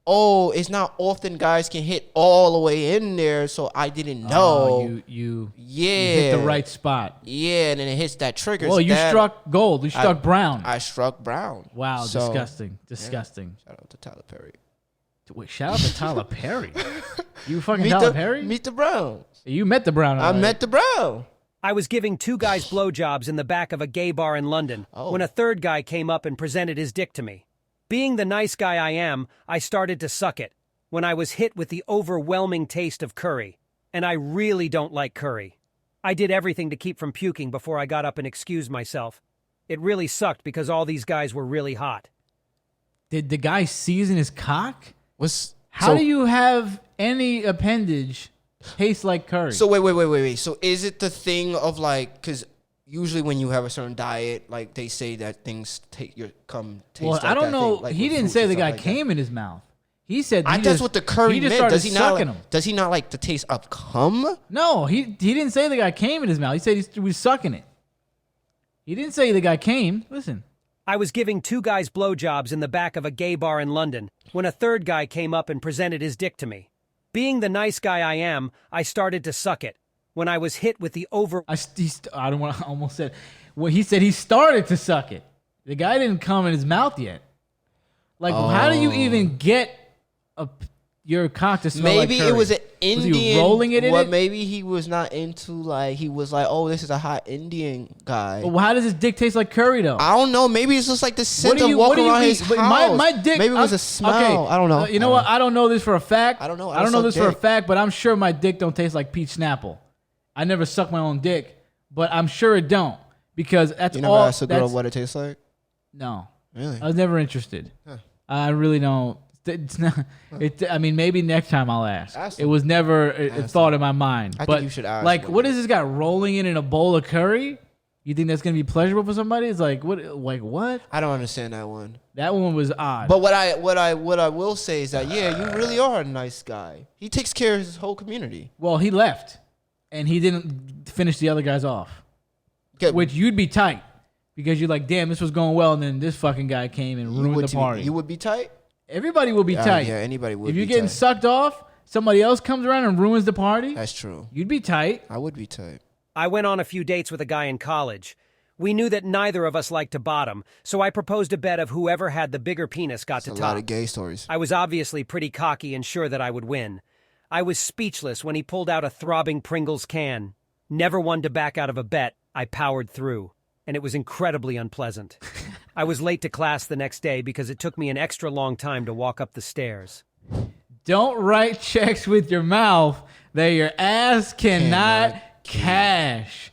"Oh, it's not often guys can hit all the way in there," so I didn't know. You hit the right spot. Yeah, and then it hits that trigger. Well, you struck gold. You struck brown. I struck brown. Wow, So, disgusting. Shout out to Tyler Perry. Wait, shout out to Tyler Perry. You fucking Tyler Perry? Meet the Browns. You met the Brown. I met the Brown. I was giving 2 guys blowjobs in the back of a gay bar in London when a third guy came up and presented his dick to me. Being the nice guy I am, I started to suck it when I was hit with the overwhelming taste of curry. And I really don't like curry. I did everything to keep from puking before I got up and excused myself. It really sucked because all these guys were really hot. Did the guy season his cock? How do you have any appendage taste like curry? So wait. So is it the thing of like, because usually when you have a certain diet, like they say that things taste well, like I don't that know. thing, like he with didn't fruits say and the stuff guy like came in his mouth. He said that's what the curry he just meant. started sucking him. Does he not like the taste of cum? No, he didn't say the guy came in his mouth. He said he was sucking it. He didn't say the guy came. Listen. I was giving 2 guys blowjobs in the back of a gay bar in London when a third guy came up and presented his dick to me. Being the nice guy I am, I started to suck it when I was hit with the I don't want to almost said. Well, he said he started to suck it. The guy didn't come in his mouth yet. Like, how do you even get your cock to smell like curry? Maybe it was an Indian. Was he rolling it in it? Maybe he was not into like, he was like, oh, this is a hot Indian guy. Well, how does his dick taste like curry though? I don't know. Maybe it's just like the scent of walking around his house. My dick. Maybe it was a smell. Okay, I don't know. You know what? I don't know this for a fact. I don't know. I don't know this for a fact, but I'm sure my dick don't taste like peach Snapple. I never sucked my own dick, but I'm sure it don't because that's you never all. asked a girl what it tastes like? No. Really? I was never interested. Huh. I really don't. It's not. I mean, maybe next time I'll ask. It was never a thought in my mind. I but think you should ask. Like, what is this guy rolling it in a bowl of curry? You think that's gonna be pleasurable for somebody? It's like what? Like what? I don't understand that one. That one was odd. But what I will say is that you really are a nice guy. He takes care of his whole community. Well, he left, and he didn't finish the other guys off. Okay. Which you'd be tight because you're like, damn, this was going well, and then this fucking guy came and ruined the party. You would be tight. Everybody will be tight. Yeah, anybody would. If you're be getting tight. sucked off, somebody else comes around and ruins the party. That's true. You'd be tight. I would be tight. I went on a few dates with a guy in college. We knew that neither of us liked to bottom, so I proposed a bet of whoever had the bigger penis got to top. A lot of gay stories. I was obviously pretty cocky and sure that I would win. I was speechless when he pulled out a throbbing Pringles can. Never one to back out of a bet, I powered through, and it was incredibly unpleasant. I was late to class the next day because it took me an extra long time to walk up the stairs. Don't write checks with your mouth that your ass cannot cash.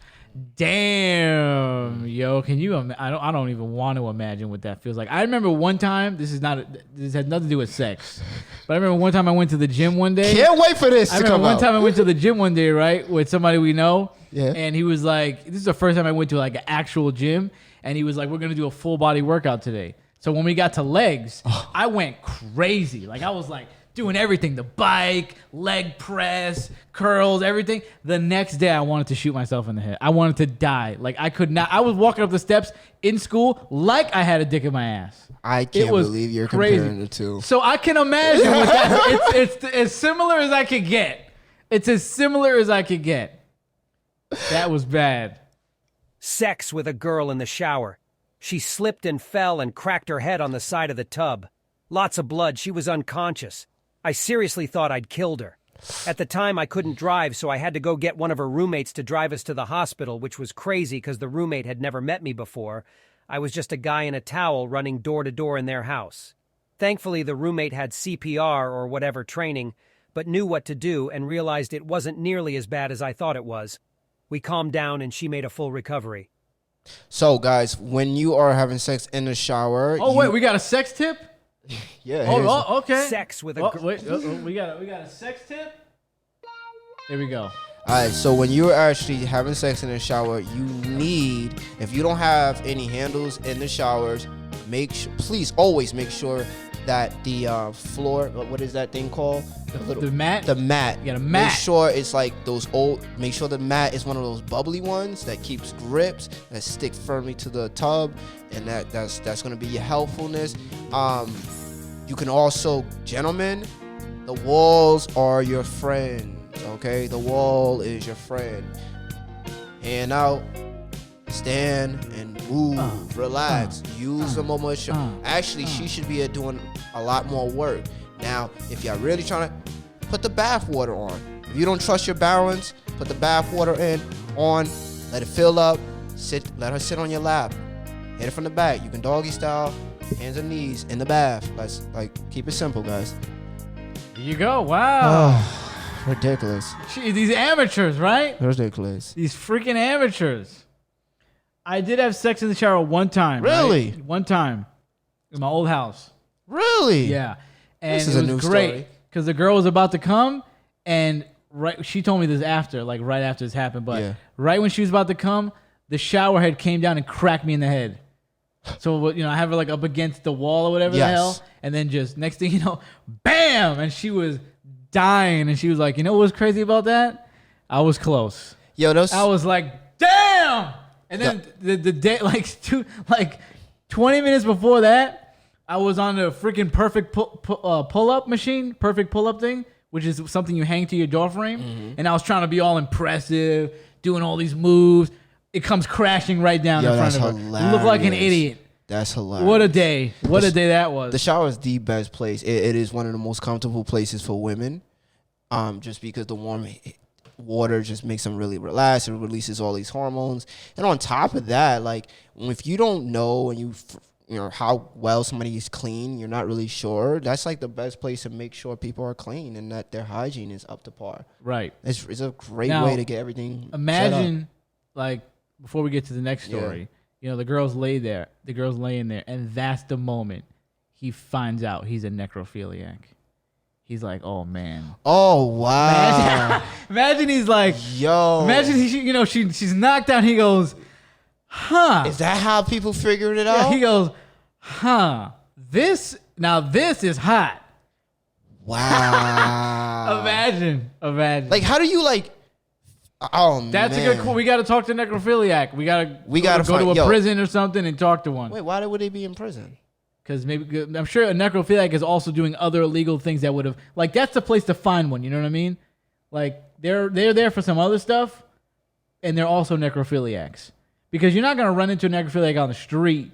Damn, yo, can you? I don't even want to imagine what that feels like. I remember one time. This has nothing to do with sex, but I remember one time I went to the gym one day. Can't wait for this. I remember one time I went to the gym one day, right, with somebody we know. Yeah. And he was like, "This is the first time I went to like an actual gym," and he was like, "We're gonna do a full body workout today." So when we got to legs, I went crazy. Like I was like doing everything, the bike, leg press, curls, everything. The next day I wanted to shoot myself in the head. I wanted to die. Like I could not. I was walking up the steps in school like I had a dick in my ass. I can't believe you're comparing the two. So I can imagine what that, it's as similar as I could get. It's as similar as I could get. That was bad. Sex with a girl in the shower. She slipped and fell and cracked her head on the side of the tub. Lots of blood. She was unconscious. I seriously thought I'd killed her. At the time, I couldn't drive, so I had to go get one of her roommates to drive us to the hospital, which was crazy because the roommate had never met me before. I was just a guy in a towel running door to door in their house. Thankfully, the roommate had CPR or whatever training, but knew what to do and realized it wasn't nearly as bad as I thought it was. We calmed down and she made a full recovery. So, guys, when you are having sex in the shower... Oh, wait, we got a sex tip? Yeah. Oh, okay. Sex with a girl. Wait, we got a sex tip? Here we go. All right, so when you're actually having sex in the shower, you need, if you don't have any handles in the showers, please always make sure that the floor, what is that thing called? The mat? The mat. You got a mat. Make sure it's like make sure the mat is one of those bubbly ones that keeps grips, that stick firmly to the tub, and that's going to be your helpfulness. You can also, gentlemen, the walls are your friend, okay? The wall is your friend. Hand out, stand and move, relax, use the motion. Actually, she should be doing a lot more work. Now, if you're really trying to put the bath water on, if you don't trust your balance, put the bath water on, let it fill up, let her sit on your lap, hit it from the back. You can doggy style, hands and knees in the bath. Let's keep it simple, guys. Here you go. Wow. Ridiculous. These amateurs, right? Ridiculous. These freaking amateurs. I did have sex in the shower one time. Really? Right? One time. In my old house. Really? Yeah. And This is it a was new great story. because the girl was about to come, and she told me this after, like right after this happened, but right when she was about to come, the shower head came down and cracked me in the head. So, I have her like up against the wall or whatever the hell, and then just next thing you know, bam, and she was dying, and she was like, you know what was crazy about that? I was close. Yo, I was like, damn, and then the day, 20 minutes before that, I was on the freaking perfect pull-up machine, perfect pull-up thing, which is something you hang to your door frame. And I was trying to be all impressive, doing all these moves. It comes crashing right down in front of her. You look like an idiot. That's hilarious. What a day. What a day that was. The shower is the best place. It is one of the most comfortable places for women, just because the warm water just makes them really relax. It releases all these hormones. And on top of that, like, if you don't know and you know how well somebody is clean, you're not really sure, that's like the best place to make sure people are clean and that their hygiene is up to par. Right. It's a great Now, way to get everything imagine, like, before we get to the next story, the girl's laying there, and that's the moment he finds out he's a necrophiliac. He's like, oh man. Oh wow. Imagine he's like, yo. Imagine she's knocked out. He goes, huh? Is that how people figured it out? He goes, huh? This is hot. Wow. Imagine. Like, how do you Oh man. That's a good. We got to talk to necrophiliac. We got to go to a prison or something and talk to one. Wait, why would they be in prison? Because maybe I'm sure a necrophiliac is also doing other illegal things that would have, like, that's the place to find one. You know what I mean? Like, they're there for some other stuff, and they're also necrophiliacs. Because you're not gonna run into a necrophiliac on the street,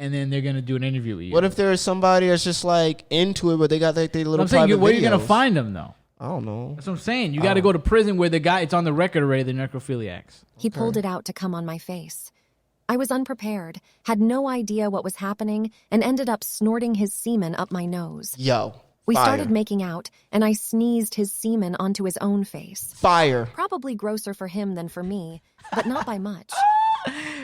and then they're gonna do an interview with you. What if there is somebody that's just like into it, but they got like their little? I'm saying, private where are you gonna videos? find them though? I don't know. That's what I'm saying. You got to go to prison where the guy, it's on the record already, the necrophiliacs. He pulled it out to come on my face. I was unprepared, had no idea what was happening, and ended up snorting his semen up my nose. Yo, We fire. started making out, and I sneezed his semen onto his own face. Fire. Probably grosser for him than for me, but not by much.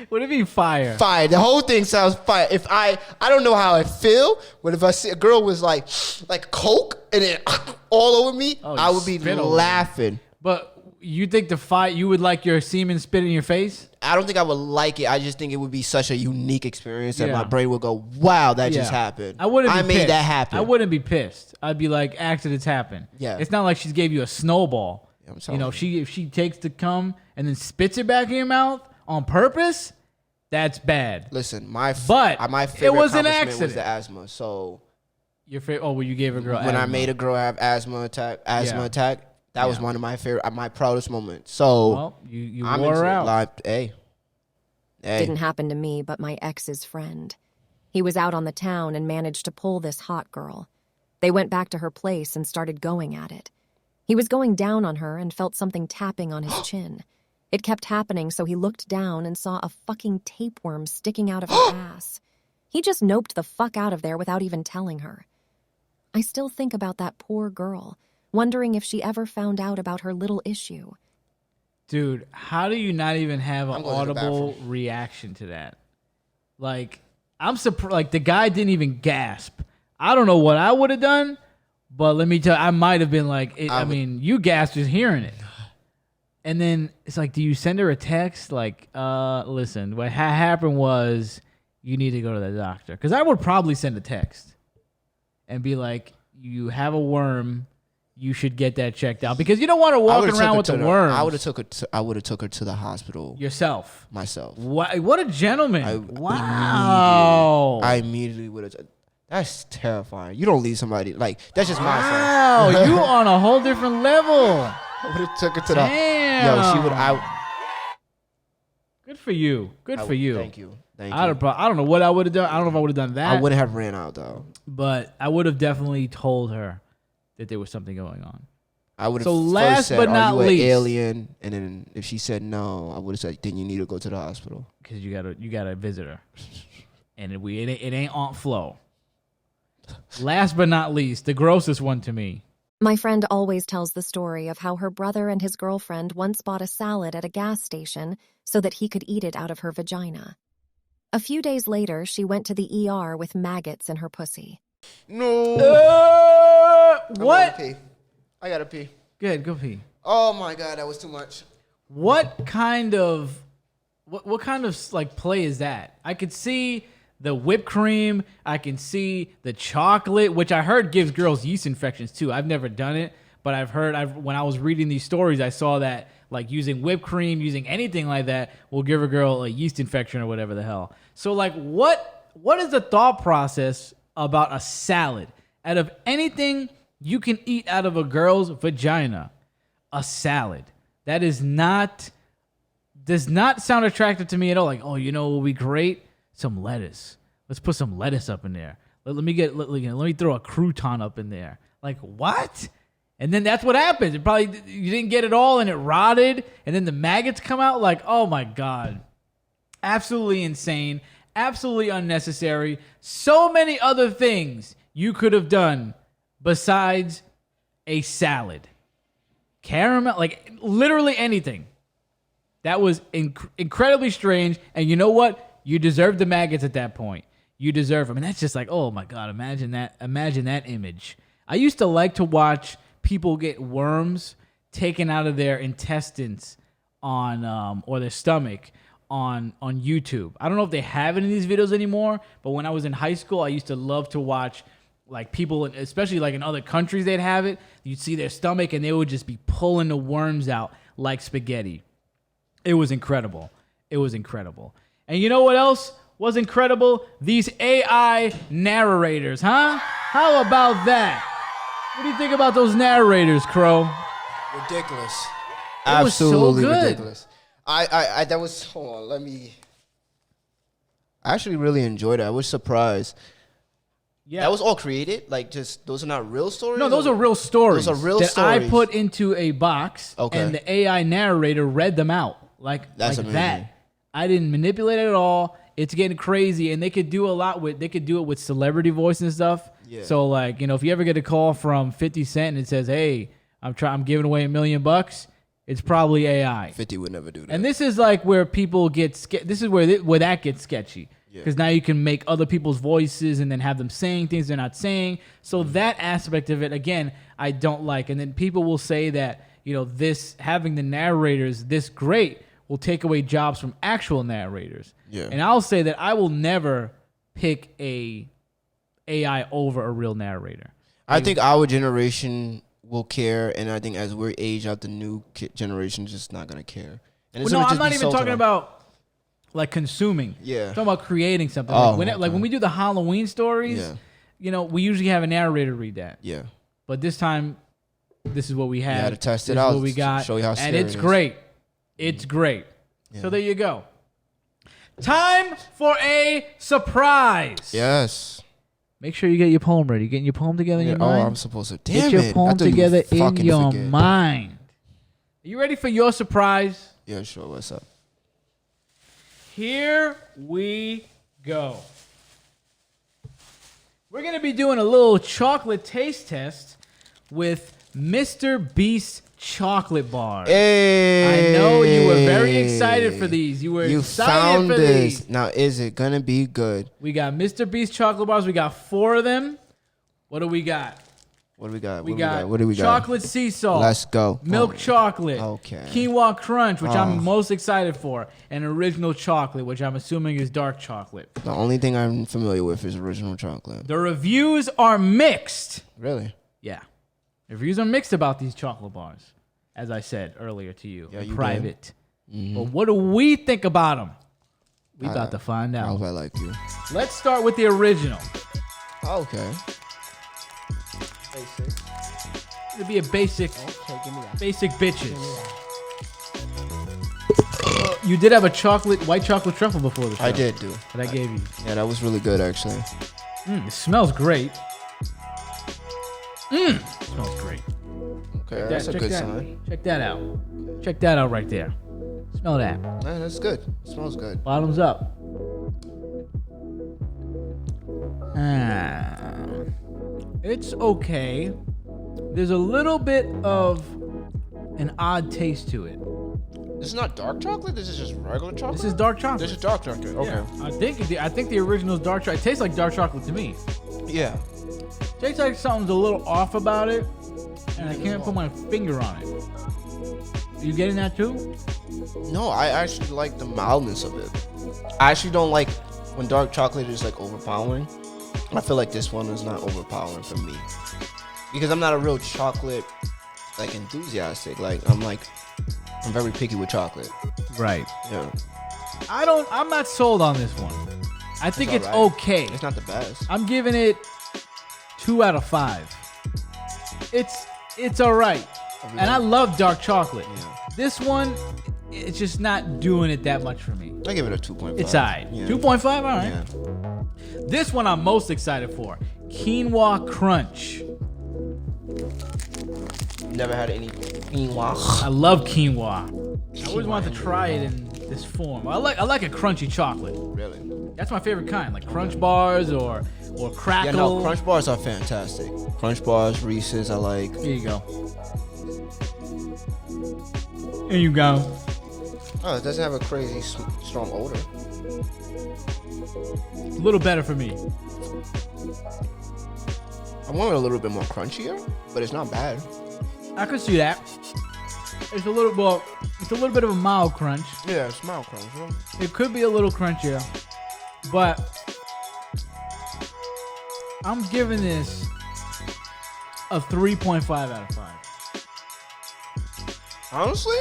What do you mean fire? Fire. The whole thing sounds fire. If I don't know how I feel, but if I see a girl was like Coke and then all over me, I would be laughing. But you think you would like your semen spit in your face? I don't think I would like it. I just think it would be such a unique experience that my brain would go, wow, that just happened. I wouldn't be I made pissed. that happen. I wouldn't be pissed. I'd be like, accidents happen. Yeah. It's not like she's gave you a snowball. If she takes the cum and then spits it back in your mouth on purpose, that's bad. Listen, my But favorite it was an accomplishment accident. was the asthma. So Your favorite? Oh, well, you gave a girl when asthma. I made a girl have asthma attack, That was one of my my proudest moments. So Well, you I'm wore her into out. live. Hey. Didn't happen to me, but my ex's friend. He was out on the town and managed to pull this hot girl. They went back to her place and started going at it. He was going down on her and felt something tapping on his chin. It kept happening, so he looked down and saw a fucking tapeworm sticking out of her ass. He just noped the fuck out of there without even telling her. I still think about that poor girl, wondering if she ever found out about her little issue. Dude, how do you not even have an I'm going to the audible reaction to that? Like, I'm surprised. Like, the guy didn't even gasp. I don't know what I would have done, but let me tell you, I might have been like, you gasped just hearing it. And then it's like, do you send her a text? Like, listen, what happened was you need to go to the doctor. Because I would probably send a text and be like, you have a worm. You should get that checked out. Because you don't want her walking around with the worms. I would have took her to the hospital. Yourself. Myself. What a gentleman. Wow. I immediately would have. That's terrifying. You don't leave somebody. Like, that's just my son. Wow, you on a whole different level. I would have took her to the. Damn. Yo, she would. Good for you. Good for you. Thank you. Thank you. I don't know what I would have done. I don't know if I would have done that. I wouldn't have ran out though. But I would have definitely told her that there was something going on. I would have. So first last said, but "Are not you an least, alien?" And then if she said no, I would have said, "Then you need to go to the hospital." Because you gotta visit her, and it ain't Aunt Flo. Last but not least, the grossest one to me. My friend always tells the story of how her brother and his girlfriend once bought a salad at a gas station so that he could eat it out of her vagina. A few days later, she went to the ER with maggots in her pussy. No. What? I gotta pee. Good, go pee. Oh my god, that was too much. What kind of like play is that? I could see the whipped cream. I can see the chocolate, which I heard gives girls yeast infections too. I've never done it, but when I was reading these stories, I saw that like using whipped cream, using anything like that will give a girl a yeast infection or whatever the hell. So like what is the thought process about a salad? Out of anything you can eat out of a girl's vagina, a salad. That does not sound attractive to me at all. Like, oh, you know what would be great? Some lettuce. Let's put some lettuce up in there. Let me throw a crouton up in there. Like, what? And then that's what happens. It probably, you didn't get it all and it rotted, and then the maggots come out. Like, oh my God. Absolutely insane. Absolutely unnecessary. So many other things you could have done besides a salad. Caramel, like literally anything. That was incredibly strange. And you know what? You deserve the maggots at that point. You deserve them. And that's just like, oh my God, imagine that. Imagine that image. I used to like to watch people get worms taken out of their intestines on or their stomach on YouTube. I don't know if they have any of these videos anymore, but when I was in high school, I used to love to watch like people, especially like in other countries, they'd have it. You'd see their stomach and they would just be pulling the worms out like spaghetti. It was incredible. It was incredible. And you know what else was incredible? These AI narrators, huh? How about that? What do you think about those narrators, Crow? Ridiculous. It was so good. Ridiculous. I that was, hold on, I actually really enjoyed it. I was surprised. Yeah. That was all created? Like, just, those are not real stories? No, those are real stories. Those are real that stories. I put into a box, and the AI narrator read them out like amazing. that. I didn't manipulate it at all. It's getting crazy, and they could do it with celebrity voice and stuff. Yeah. So like, if you ever get a call from 50 Cent and it says, "Hey, I'm giving away $1 million," it's probably AI. 50 would never do that. And this is like where people get this is where that gets sketchy. Because now you can make other people's voices and then have them saying things they're not saying. So that aspect of it, again, I don't like. And then people will say that, this having the narrators this great will take away jobs from actual narrators. Yeah. And I'll say that I will never pick a AI over a real narrator. I think our generation will care, and I think as we age out, the new generation is just not going to care. And Well, no, I'm not even talking about like consuming. Yeah. I'm talking about creating something. Oh, Like when we do the Halloween stories, Yeah. we usually have a narrator read that. Yeah. But this time, This is what we have. You had to test it This is out. what we got. Show you how and scary it's it is. great. It's great. Yeah. So there you go. Time for a surprise. Yes. Make sure you get your poem ready. You getting your poem together in your mind? I'm supposed to. Get Damn your it. I poem thought you together would in fucking your forget. mind. Are you ready for your surprise? Yeah, sure. What's up? Here we go. We're going to be doing a little chocolate taste test with Mr. Beast chocolate bars. Hey. I know you were very excited for these. You were excited found for this. these. Now, is it gonna be good? We got Mr. Beast chocolate bars. We got 4 of them. What do we got? What do we got? We got What do we got? chocolate sea salt. Let's go. Milk chocolate. Okay. Quinoa crunch, which Oh. I'm most excited for. And original chocolate, which I'm assuming is dark chocolate. The only thing I'm familiar with is original chocolate. The reviews are mixed. Really? Yeah. The reviews are mixed about these chocolate bars, as I said earlier to you, Yeah, in you private. Mm-hmm. But what do we think about them? We about to find I out. hope I like you. Let's start with the original. Okay. It'll be a basic, basic bitches. You did have a white chocolate truffle before the show. I did do. That I gave you. Yeah, that was really good actually. It smells great. Smells great. Okay, that's a Check good that. sign. Check that out. Check that out right there. Smell that. Yeah, that's good. It smells good. Bottoms up. It's okay. There's a little bit of an odd taste to it. This is not dark chocolate. This is just regular chocolate. This is dark chocolate. This is dark chocolate. Okay. Yeah. I think the original is dark chocolate. It tastes like dark chocolate to me. Yeah. It tastes like something's a little off about it, and I can't put my finger on it. Are you getting that too? No, I actually like the mildness of it. I actually don't like when dark chocolate is like overpowering. I feel like this one is not overpowering for me because I'm not a real chocolate like enthusiastic. I'm very picky with chocolate. Right. Yeah. I'm not sold on this one. I think it's alright. okay. It's not the best. I'm giving it 2 out of 5. It's all right. And I love dark chocolate. Yeah. This one, it's just not doing it that much for me. I give it a 2.5. It's all right. Yeah. 2.5, all right. Yeah. This one I'm most excited for. Quinoa crunch. Never had any quinoa. I love quinoa. I always wanted to try it in this form. I like a crunchy chocolate. Really? That's my favorite kind, like crunch bars or crackle. Yeah, no, Crunch Bars are fantastic. Crunch Bars, Reese's, I like. Here you go. Here you go. Oh, it doesn't have a crazy strong odor. It's a little better for me. I want it a little bit more crunchier, but it's not bad. I could see that. It's a little bit of a mild crunch. Yeah, it's mild crunch. Huh? It could be a little crunchier, but I'm giving this a 3.5 out of 5. Honestly,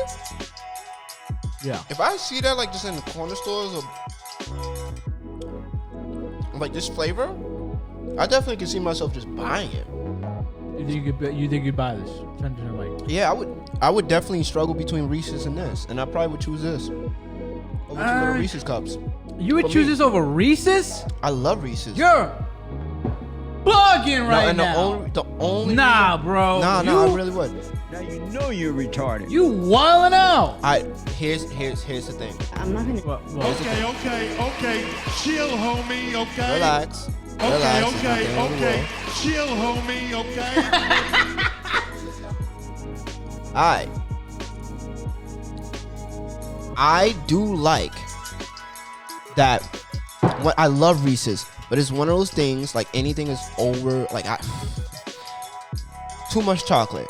Yeah. if I see that like just in the corner stores or like this flavor, I definitely can see myself just buying it. You think you'd buy this? 10% right. Yeah, I would definitely struggle between Reese's and this, and I probably would choose this over two little Reese's cups. You would For choose me. this over Reese's? I love Reese's. You're bugging right now. The only Nah, reason- bro. Nah, You- I really would. Now you know you're retarded. You wildin' out. Here's the thing. I'm not gonna. Okay. Chill, homie, okay? Relax. Okay, Relax. It's not the end of the okay. world. Chill, homie, okay? Alright. I do like that. What I love Reese's, but it's one of those things like anything is over. Too much chocolate.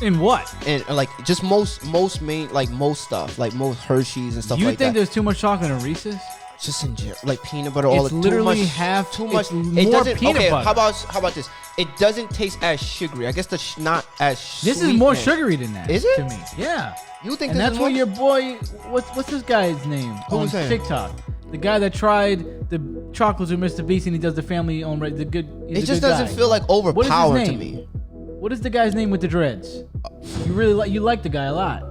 In what? And like just most stuff, like most Hershey's and stuff You like think that. there's too much chocolate in Reese's? Just in general, like peanut butter, all It's the literally too much, half- too much. it's It more doesn't. peanut Okay, butter. how about this? It doesn't taste as sugary. I guess that's not as. This is sweet more and- sugary than that. Is it? To me, yeah. You think And this that's is what more? your boy. What's this guy's name Who on was that? TikTok? The guy that tried the chocolates with Mr. Beast and he does the family owned. The good. he's It a just good doesn't guy. feel like What is his overpowered to name? me. What is the guy's name with the dreads? You like the guy a lot.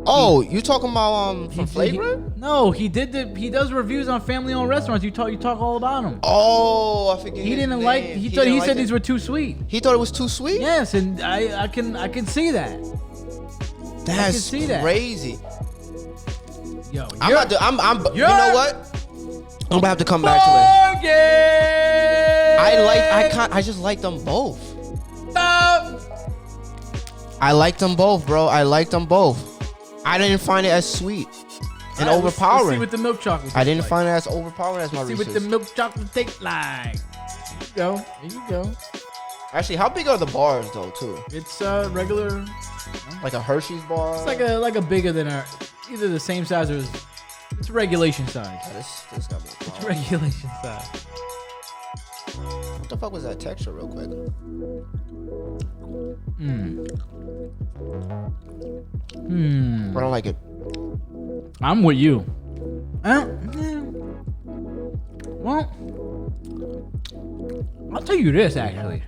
Oh, you talking about from Flagrant? No, he does reviews on family-owned restaurants. You talk all about him. Oh, I forget. He his didn't name. like. He said these were too sweet. He thought it was too sweet. Yes, and I can see that. That's see that. crazy. Yo, I'm about to. You know what? I'm about to come back to it. I just like them both. I like them both, bro. I like them both. I didn't find it as sweet and overpowering. Let's see what the milk chocolate. I didn't find it as overpowering as my Reese's. See what the milk chocolate tastes like. There you go. Actually, how big are the bars though, too? It's regular. Like a Hershey's bar. It's like a bigger than either the same size or it's regulation size. Yeah, this got me. It's regulation size. What the fuck was that texture, real quick? I don't like it. I'm with you. Well, I'll tell you this actually.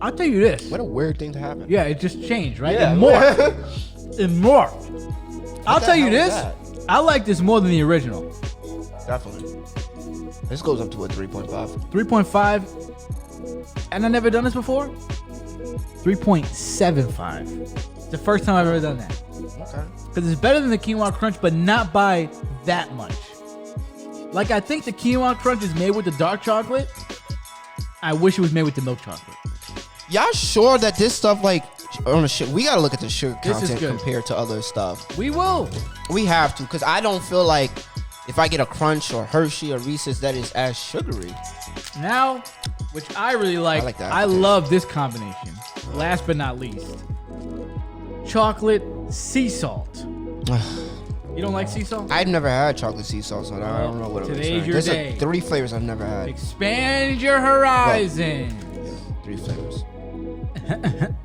I'll tell you this. What a weird thing to happen. Yeah, it just changed, right? Yeah. It morphed. It morphed. I'll tell you this. I like this more than the original. Definitely. This goes up to a 3.5. 3.5. And I've never done this before. 3.75. It's the first time I've ever done that. Okay. Because it's better than the quinoa crunch, but not by that much. Like, I think the quinoa crunch is made with the dark chocolate. I wish it was made with the milk chocolate. Y'all sure that this stuff, like, on the shit, we gotta look at the sugar This is content good. compared to other stuff. We will. We have to, because I don't feel like if I get a Crunch or Hershey or Reese's that is as sugary. Now, which I really like, like that. I love this combination. Last but not least, chocolate sea salt. You don't like sea salt? I've never had chocolate sea salt, so I don't know what it is. Today's your There's day. 3 flavors I've never had. Expand your horizon. 3 flavors.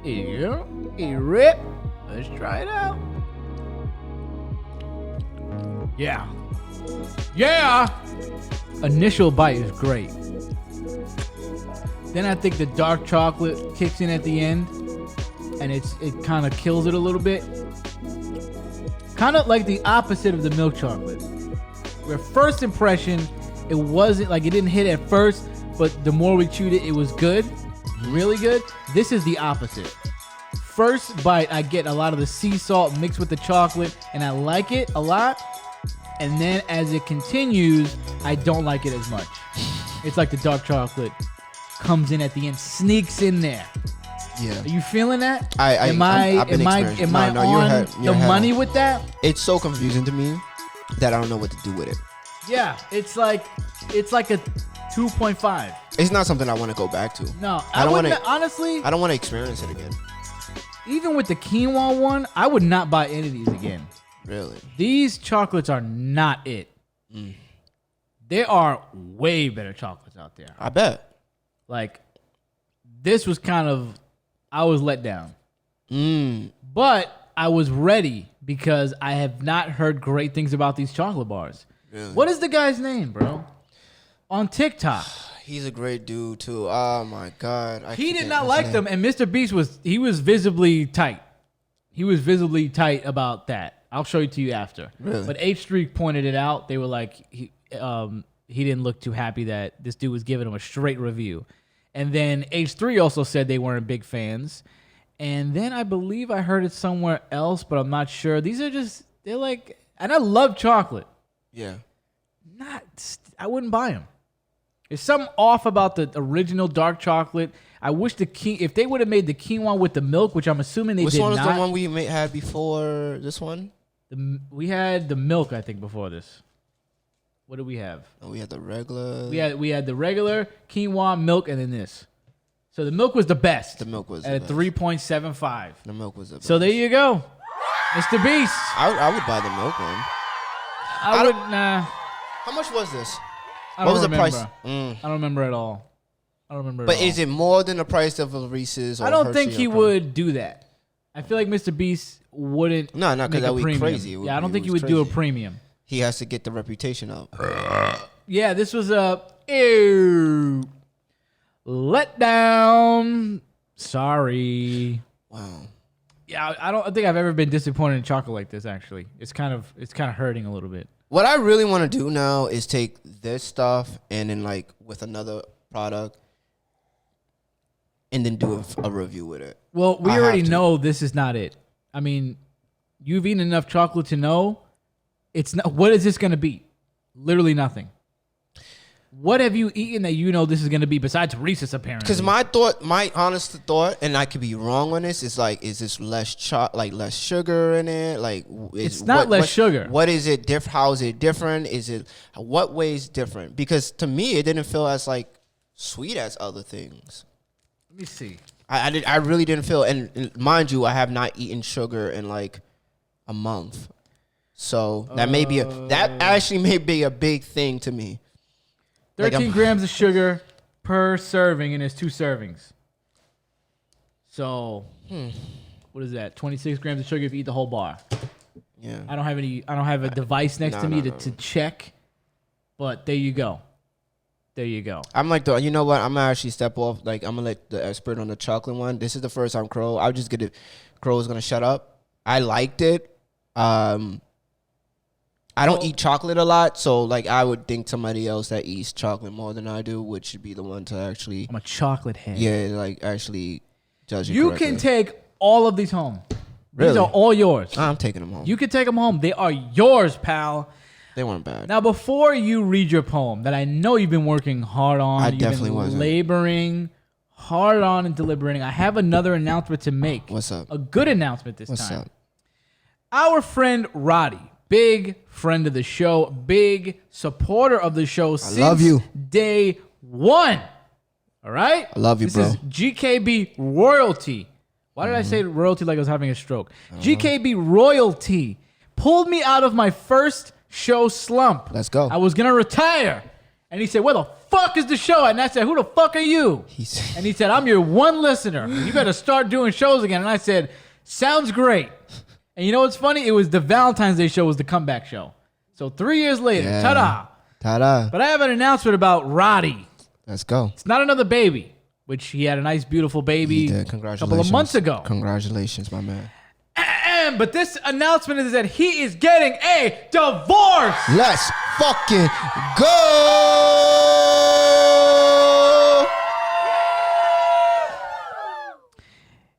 Here you go. A rip. Let's try it out. Yeah. Yeah. Initial bite is great. Then I think the dark chocolate kicks in at the end, and it kind of kills it a little bit. Kind of like the opposite of the milk chocolate. Where first impression, it wasn't like it didn't hit at first, but the more we chewed it, it was good. Really good. This is the opposite. First bite, I get a lot of the sea salt mixed with the chocolate, and I like it a lot. And then as it continues, I don't like it as much. It's like the dark chocolate comes in at the end, sneaks in there. Yeah. Are you feeling that? I've been experiencing. Am I No, on you're the ahead. money with that? It's so confusing to me that I don't know what to do with it. Yeah, it's like a 2.5. It's not something I want to go back to. No, I don't want wouldn't- to. honestly, I don't want to experience it again. even with the quinoa one, I would not buy any of these again. Really? These chocolates are not it. There are way better chocolates out there. I bet. Like, this was kind of, I was let down. But I was ready because I have not heard great things about these chocolate bars. Really? What is the guy's name, bro? On TikTok. He's a great dude too. Oh my god. He did not like them, and Mr. Beast was visibly tight. He was visibly tight about that. I'll show it to you after. Really? But H3 pointed it out. They were like, he didn't look too happy that this dude was giving him a straight review. And then H3 also said they weren't big fans. And then I believe I heard it somewhere else, but I'm not sure. They're like, and I love chocolate. Yeah. I wouldn't buy them. There's something off about the original dark chocolate. I wish if they would have made the quinoa with the milk, which I'm assuming they Which did one was not. the one we had before this one? We had the milk, I think, before this. What did we have? Oh, we had the regular. We had the regular quinoa, milk, and then this. So the milk was the best. The milk was at the a 3.75. The milk was the best. So there you go, Mr. Beast. I would buy the milk one. I would nah. How much was this? I What don't was the remember. price? I don't remember at all. I don't remember. But at all. is it more than the price of a Reese's? Or I don't Hershey think he or would do that. I feel like Mr. Beast wouldn't. No, because make that a would be premium. crazy. Yeah, I don't think he would do a premium. He has to get the reputation up. Yeah, this was a ew, let down. Sorry. Wow. Yeah, I don't think I've ever been disappointed in chocolate like this. Actually, it's kind of hurting a little bit. What I really want to do now is take this stuff and then like with another product and then do a review with it. Well, we I already have to. know this is not it. I mean, you've eaten enough chocolate to know it's not. What is this going to be? Literally nothing. What have you eaten that you know this is going to be besides Reese's apparently? Because my honest thought, and I could be wrong on this, is like, is this less less sugar in it? Like, It's not less sugar. What is it? How is it different? Is it what way is different? Because to me, it didn't feel as like sweet as other things. Let me see. I really didn't feel, and mind you, I have not eaten sugar in like a month, so that actually may be a big thing to me. 13 grams of sugar per serving, and it's 2 servings. So, what is that? 26 grams of sugar if you eat the whole bar. Yeah. I don't have a device next to me to check, but there you go. There you go. I'm like, you know what? I'm gonna actually step off. Like, I'm gonna let the expert on the chocolate one. This is the first time Crow. I'll just get it. Crow is gonna shut up. I liked it. I don't eat chocolate a lot, so like I would think somebody else that eats chocolate more than I do would should be the one to actually. I'm a chocolate head. Yeah, like actually judge it. You correctly. can take all of these home. Really? These are all yours. I'm taking them home. You can take them home. They are yours, pal. They weren't bad. Now, before you read your poem that I know you've been working hard on, I definitely wasn't. Laboring hard on and deliberating, I have another announcement to make. What's up? A good announcement this What's time. up? Our friend Roddy, big friend of the show, big supporter of the show since love you. day one. All right? I love you, this bro. This is GKB royalty. Why did I say royalty like I was having a stroke? GKB royalty pulled me out of my first show slump. Let's go. I was going to retire. And he said, where the fuck is the show? And I said, who the fuck are you? And he said, I'm your one listener. You better start doing shows again. And I said, sounds great. And you know what's funny? It was the Valentine's Day show was the comeback show. So 3 years later, Yeah. ta-da. Ta-da. But I have an announcement about Roddy. Let's go. It's not another baby, which he had a nice, beautiful baby He did. a Congratulations. couple of months ago. Congratulations, my man. But this announcement is that he is getting a divorce. Let's fucking go.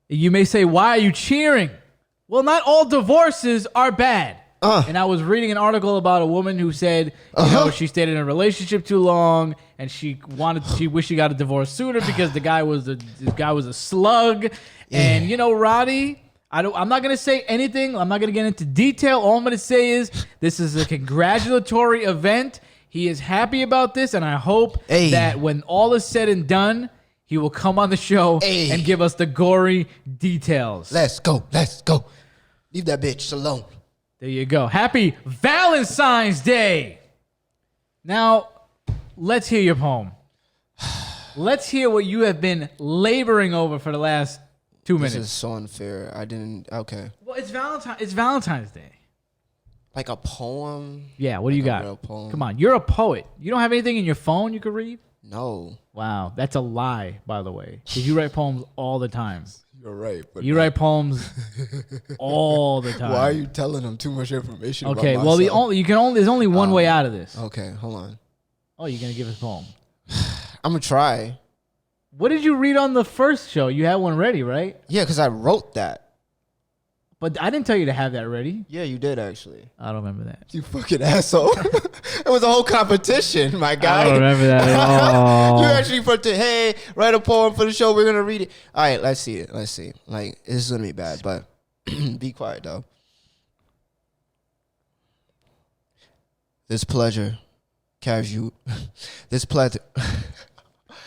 You may say, why are you cheering? Well, not all divorces are bad. And I was reading an article about a woman who said, you know, she stayed in a relationship too long, and she wished she got a divorce sooner because the guy was a slug. Yeah. And you know, Roddy, I'm not gonna say anything. I'm not gonna get into detail. All I'm gonna say is this is a congratulatory event. He is happy about this, and I hope that when all is said and done, he will come on the show and give us the gory details. Let's go. Let's go. Leave that bitch alone. There you go. Happy Valentine's Day. Now, let's hear your poem. Let's hear what you have been laboring over for the last 2 minutes. This is so unfair. I didn't. Okay. Well, it's Valentine's Day. Like a poem? Yeah, what do you Like a got? real poem? Come on, you're a poet. You don't have anything in your phone you could read? No. Wow, that's a lie, by the way. Because you write poems all the time. You're right. But You write poems all the time. Why are you telling them too much information? Okay, about well, myself? there's only one way out of this. Okay, hold on. Oh, you're gonna give us a poem. I'm gonna try. What did you read on the first show? You had one ready, right? Yeah, because I wrote that. But I didn't tell you to have that ready. Yeah, you did actually. I don't remember that. You fucking asshole. It was a whole competition, my guy. I don't remember that at all. You actually put hey, write a poem for the show. We're gonna read it. All right, let's see it. Let's see. Like, this is gonna be bad, but be quiet though. This pleasure carries you. This pleasure.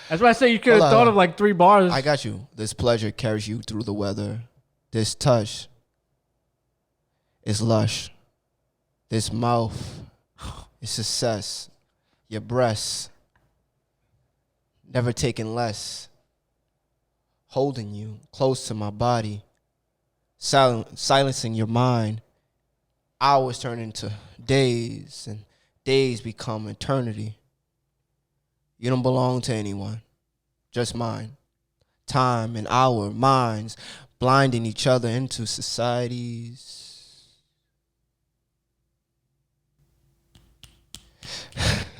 That's why I say you could have thought of like 3 bars. I got you. This pleasure carries you through the weather. This touch is lush. This mouth is success. Your breasts, never taking less. Holding you close to my body. Silencing your mind. Hours turn into days, and days become eternity. You don't belong to anyone, just mine. time in our minds, blinding each other into societies.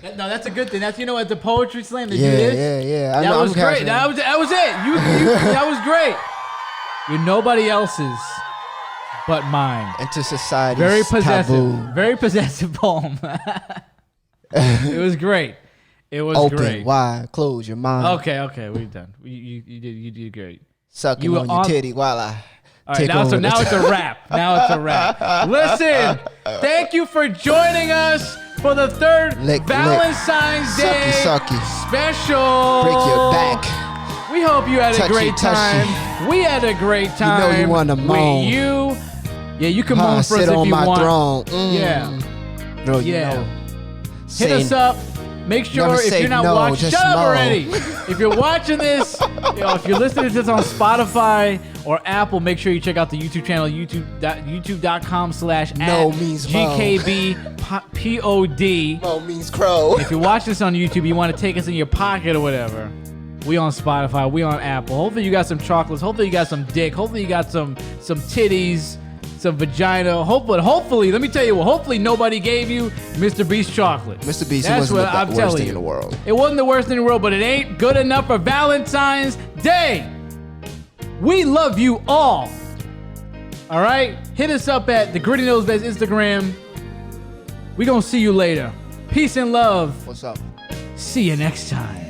No, that's a good thing. That's, you know, at the poetry slam they do Yeah, this. yeah. That was great. That was it. You that was great. You're nobody else's but mine. Into society's Very possessive. taboo. Very possessive poem. It was great. It was Open, great. wide, close your mind. Okay, we're done. You did great. Sucking You were on your on- titty while I All right, take now over. it's a wrap. Now it's a wrap. Listen, thank you for joining us for the third Lick, Valentine's lick. Day Sucky. special. Break your back. We hope you had a Touchy, great time. We had a great time. You know you wanna moan. With you. Yeah, you can moan for us sit if on you my want. throne. Yeah. Bro, you Yeah. know. Hit Say- us up. Make sure Never if say you're not no, watching, just shut up moan. already. If you're watching this, if you're listening to this on Spotify or Apple, make sure you check out the YouTube channel, youtube.com/@ No means mo. GKBPOD. Mo means crow. If you're watching this on YouTube, you want to take us in your pocket or whatever. We on Spotify, we on Apple. Hopefully you got some chocolates. Hopefully you got some dick. Hopefully you got some titties, some vagina. Hopefully, let me tell you what. Hopefully nobody gave you Mr. Beast chocolate. Mr. Beast That's wasn't what the I'm worst telling thing you. in the world. It wasn't the worst thing in the world, but it ain't good enough for Valentine's Day. We love you all. All right? Hit us up at the Gritty Nose Best Instagram. We gonna see you later. Peace and love. What's up? See you next time.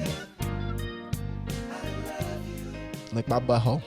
Like my butthole.